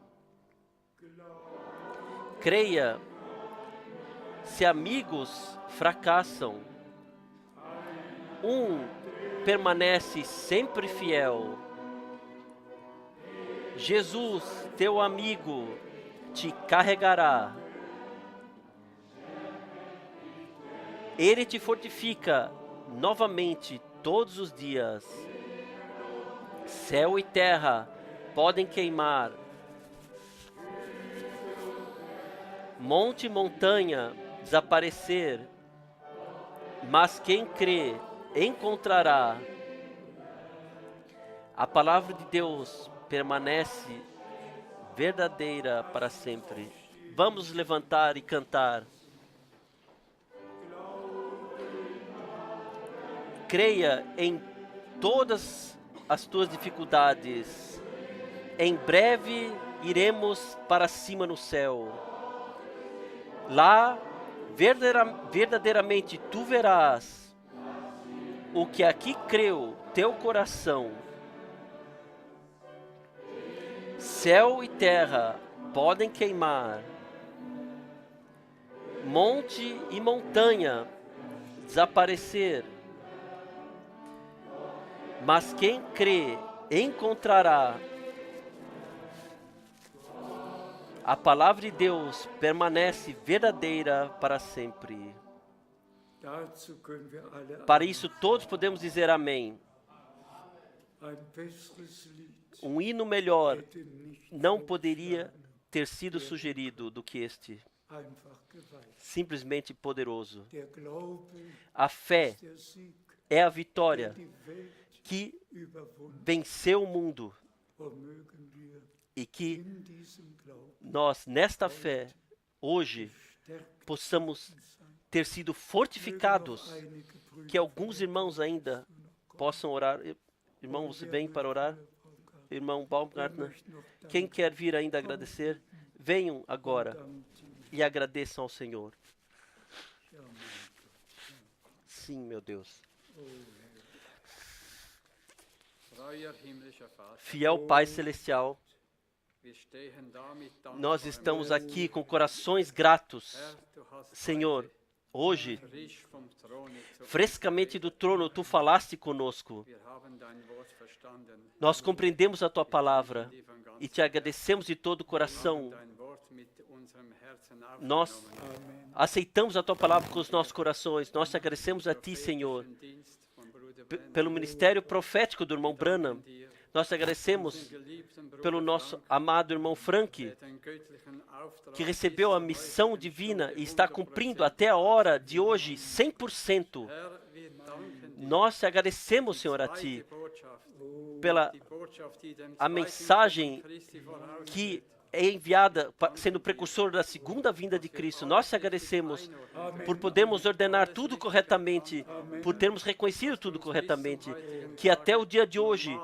Creia, se amigos fracassam, um permanece sempre fiel. Jesus, teu amigo, te carregará. Ele te fortifica novamente todos os dias. Céu e terra podem queimar, monte e montanha desaparecer, mas quem crê encontrará. A palavra de Deus permanece verdadeira para sempre. Vamos levantar e cantar. Creia em todas as tuas dificuldades. Em breve iremos para cima no céu. Lá, verdadeiramente, tu verás o que aqui creu teu coração. Céu e terra podem queimar, monte e montanha desaparecer, mas quem crê encontrará. A palavra de Deus permanece verdadeira para sempre. Para isso todos podemos dizer amém. Um hino melhor não poderia ter sido sugerido do que este. Simplesmente poderoso. A fé é a vitória que venceu o mundo. E que nós, nesta fé, hoje, possamos ter sido fortificados, que alguns irmãos ainda possam orar. Irmão, você vem para orar? Irmão Baumgartner, quem quer vir ainda agradecer, venham agora e agradeçam ao Senhor. Sim, meu Deus. Fiel Pai Celestial, nós estamos aqui com corações gratos. Senhor, hoje, frescamente do trono, Tu falaste conosco. Nós compreendemos a Tua palavra e te agradecemos de todo o coração. Nós aceitamos a Tua palavra com os nossos corações. Nós te agradecemos a Ti, Senhor, pelo ministério profético do irmão Branham. Nós te agradecemos pelo nosso amado irmão Frank, que recebeu a missão divina e está cumprindo até a hora de hoje 100%. Nós te agradecemos, Senhor, a Ti, pela a mensagem que é enviada, sendo precursor da segunda vinda de Cristo. Nós te agradecemos por podermos ordenar tudo corretamente, por termos reconhecido tudo corretamente, que até o dia de hoje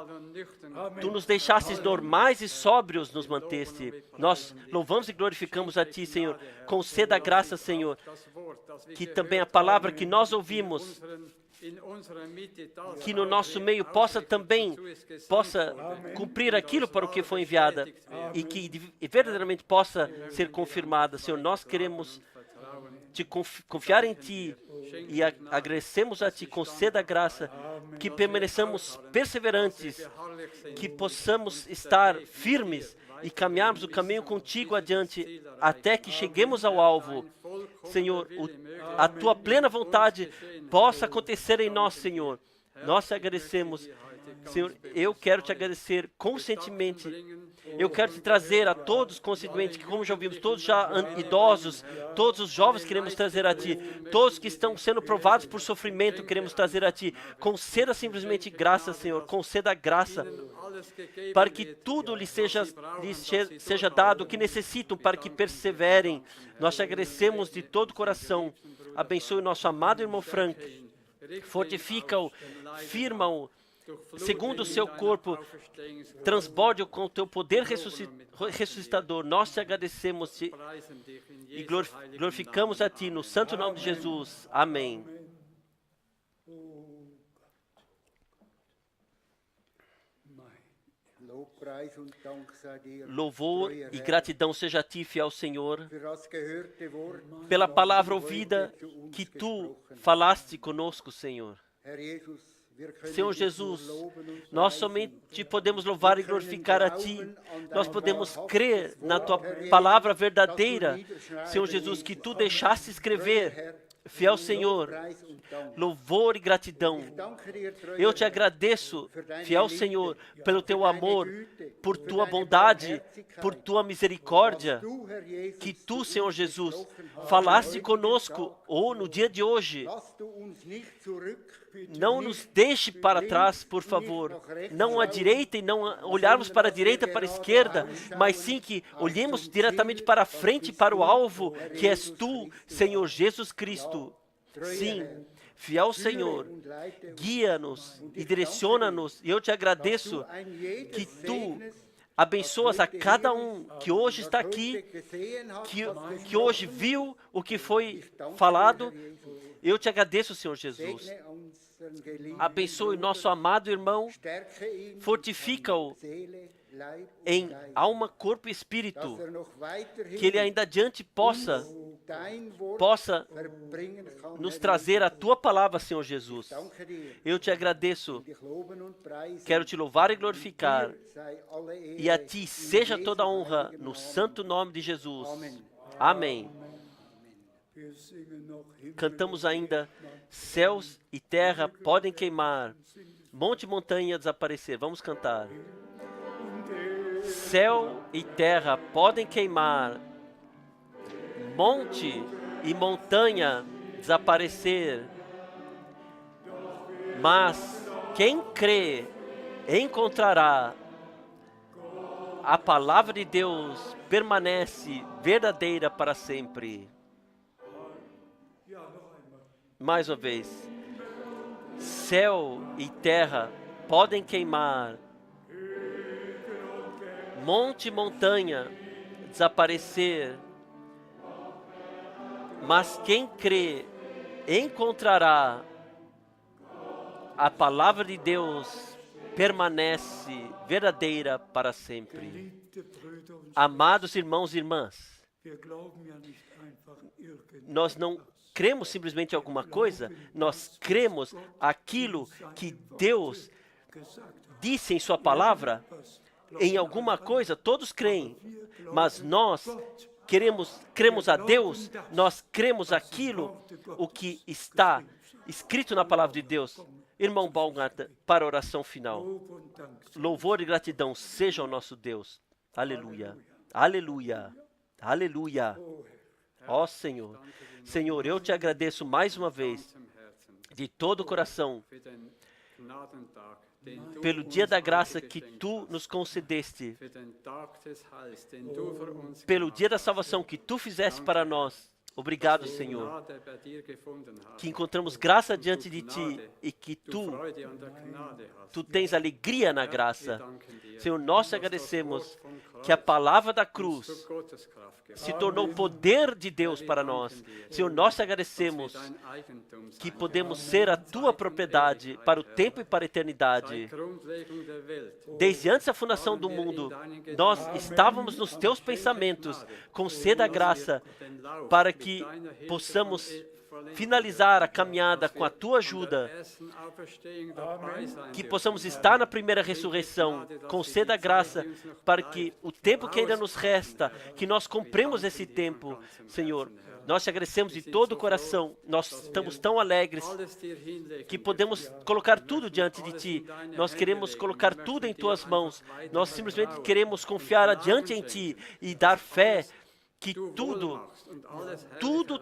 Tu nos deixasses normais e sóbrios nos manteste. Nós louvamos e glorificamos a Ti, Senhor. Conceda a graça, Senhor, que também a palavra que nós ouvimos, que no nosso meio possa cumprir aquilo para o que foi enviada e que verdadeiramente possa ser confirmada. Senhor, nós queremos confiar em Ti e agradecemos a Ti. Conceda a graça, que permaneçamos perseverantes, que possamos estar firmes e caminharmos o caminho contigo adiante até que cheguemos ao alvo. Senhor, a Tua plena vontade possa acontecer em nós, Senhor. Nós te agradecemos. Senhor, eu quero te agradecer conscientemente. Eu quero te trazer a todos conscientemente, que como já ouvimos, todos já idosos, todos os jovens queremos trazer a Ti. Todos que estão sendo provados por sofrimento queremos trazer a Ti. Conceda simplesmente graça, Senhor. Conceda graça para que tudo lhes seja dado o que necessitam para que perseverem. Nós te agradecemos de todo o coração. Abençoe o nosso amado irmão Frank. Fortifica-o, firma-o, segundo o seu corpo, transborde-o com o teu poder ressuscitador. Nós te agradecemos e glorificamos a Ti no santo nome de Jesus. Amém. Louvor e gratidão seja a Ti, fiel Senhor, pela palavra ouvida que Tu falaste conosco, Senhor. Senhor Jesus, nós somente podemos louvar e glorificar a Ti. Nós podemos crer na Tua palavra verdadeira, Senhor Jesus, que Tu deixaste escrever. Fiel Senhor, louvor e gratidão. Eu te agradeço, fiel Senhor, pelo Teu amor, por Tua bondade, por Tua misericórdia, que Tu, Senhor Jesus, falaste conosco no dia de hoje. Não nos deixe para trás, por favor. Não à direita e não olharmos para a direita, para a esquerda, mas sim que olhemos diretamente para a frente, para o alvo, que és Tu, Senhor Jesus Cristo. Sim, fiel Senhor, guia-nos e direciona-nos. E eu te agradeço que Tu abençoas a cada um que hoje está aqui, que hoje viu o que foi falado. Eu te agradeço, Senhor Jesus. Abençoe nosso amado irmão, fortifica-o em alma, corpo e espírito, que ele ainda adiante possa nos trazer a Tua palavra, Senhor Jesus. Eu te agradeço, quero Te louvar e glorificar, e a Ti seja toda a honra, no santo nome de Jesus. Amém. Cantamos ainda, céus e terra podem queimar, monte e montanha desaparecer. Vamos cantar. Céu e terra podem queimar, monte e montanha desaparecer, mas quem crê encontrará. A palavra de Deus permanece verdadeira para sempre. Mais uma vez, céu e terra podem queimar, monte e montanha desaparecer, mas quem crê encontrará. A palavra de Deus permanece verdadeira para sempre. Amados irmãos e irmãs, nós não cremos simplesmente em alguma coisa, nós cremos aquilo que Deus disse em Sua palavra. em alguma coisa, todos creem, mas nós cremos a Deus, nós cremos aquilo, o que está escrito na palavra de Deus. Irmão Baumgartner, para a oração final. Louvor e gratidão seja ao nosso Deus. Aleluia, aleluia, aleluia. Ó Senhor, Senhor, eu te agradeço mais uma vez, de todo o coração, pelo dia da graça que tu nos concedeste, pelo dia da salvação que tu fizeste para nós. Obrigado, Senhor, que encontramos graça diante de ti e que tu tens alegria na graça. Senhor, nós te agradecemos que a palavra da cruz se tornou poder de Deus para nós. Senhor, nós te agradecemos que podemos ser a tua propriedade para o tempo e para a eternidade. Desde antes da fundação do mundo, nós estávamos nos teus pensamentos. Conceda a graça para que possamos finalizar a caminhada com a tua ajuda, que possamos estar na primeira ressurreição. Conceda a graça para que o tempo que ainda nos resta, que nós compremos esse tempo, Senhor. Nós te agradecemos de todo o coração, nós estamos tão alegres que podemos colocar tudo diante de ti. Nós queremos colocar tudo em tuas mãos, nós simplesmente queremos confiar adiante em ti e dar fé que tudo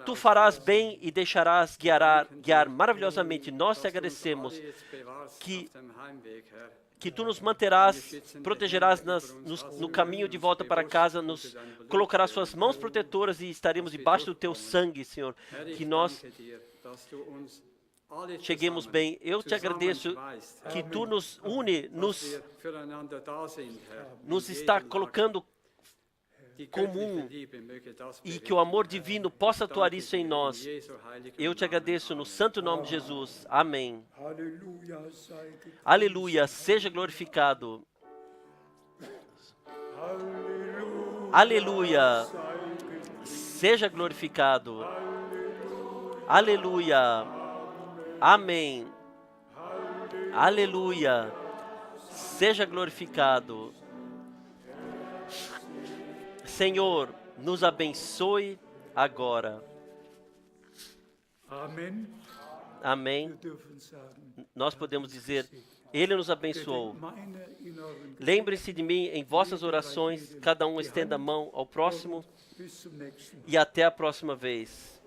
tu farás bem e deixarás guiar maravilhosamente. Nós te agradecemos que tu nos manterás, protegerás no caminho de volta para casa, nos colocarás suas mãos protetoras e estaremos debaixo do teu sangue, Senhor, que nós cheguemos bem. Eu te agradeço que tu nos une, nos está colocando comum e que o amor divino possa atuar isso em nós. Eu te agradeço no santo nome de Jesus. Amém. Aleluia, seja glorificado. Aleluia, seja glorificado. Aleluia, amém. Aleluia, seja glorificado. Senhor, nos abençoe agora. Amém. Amém. Nós podemos dizer, Ele nos abençoou. Lembre-se de mim em vossas orações, cada um estenda a mão ao próximo e até a próxima vez.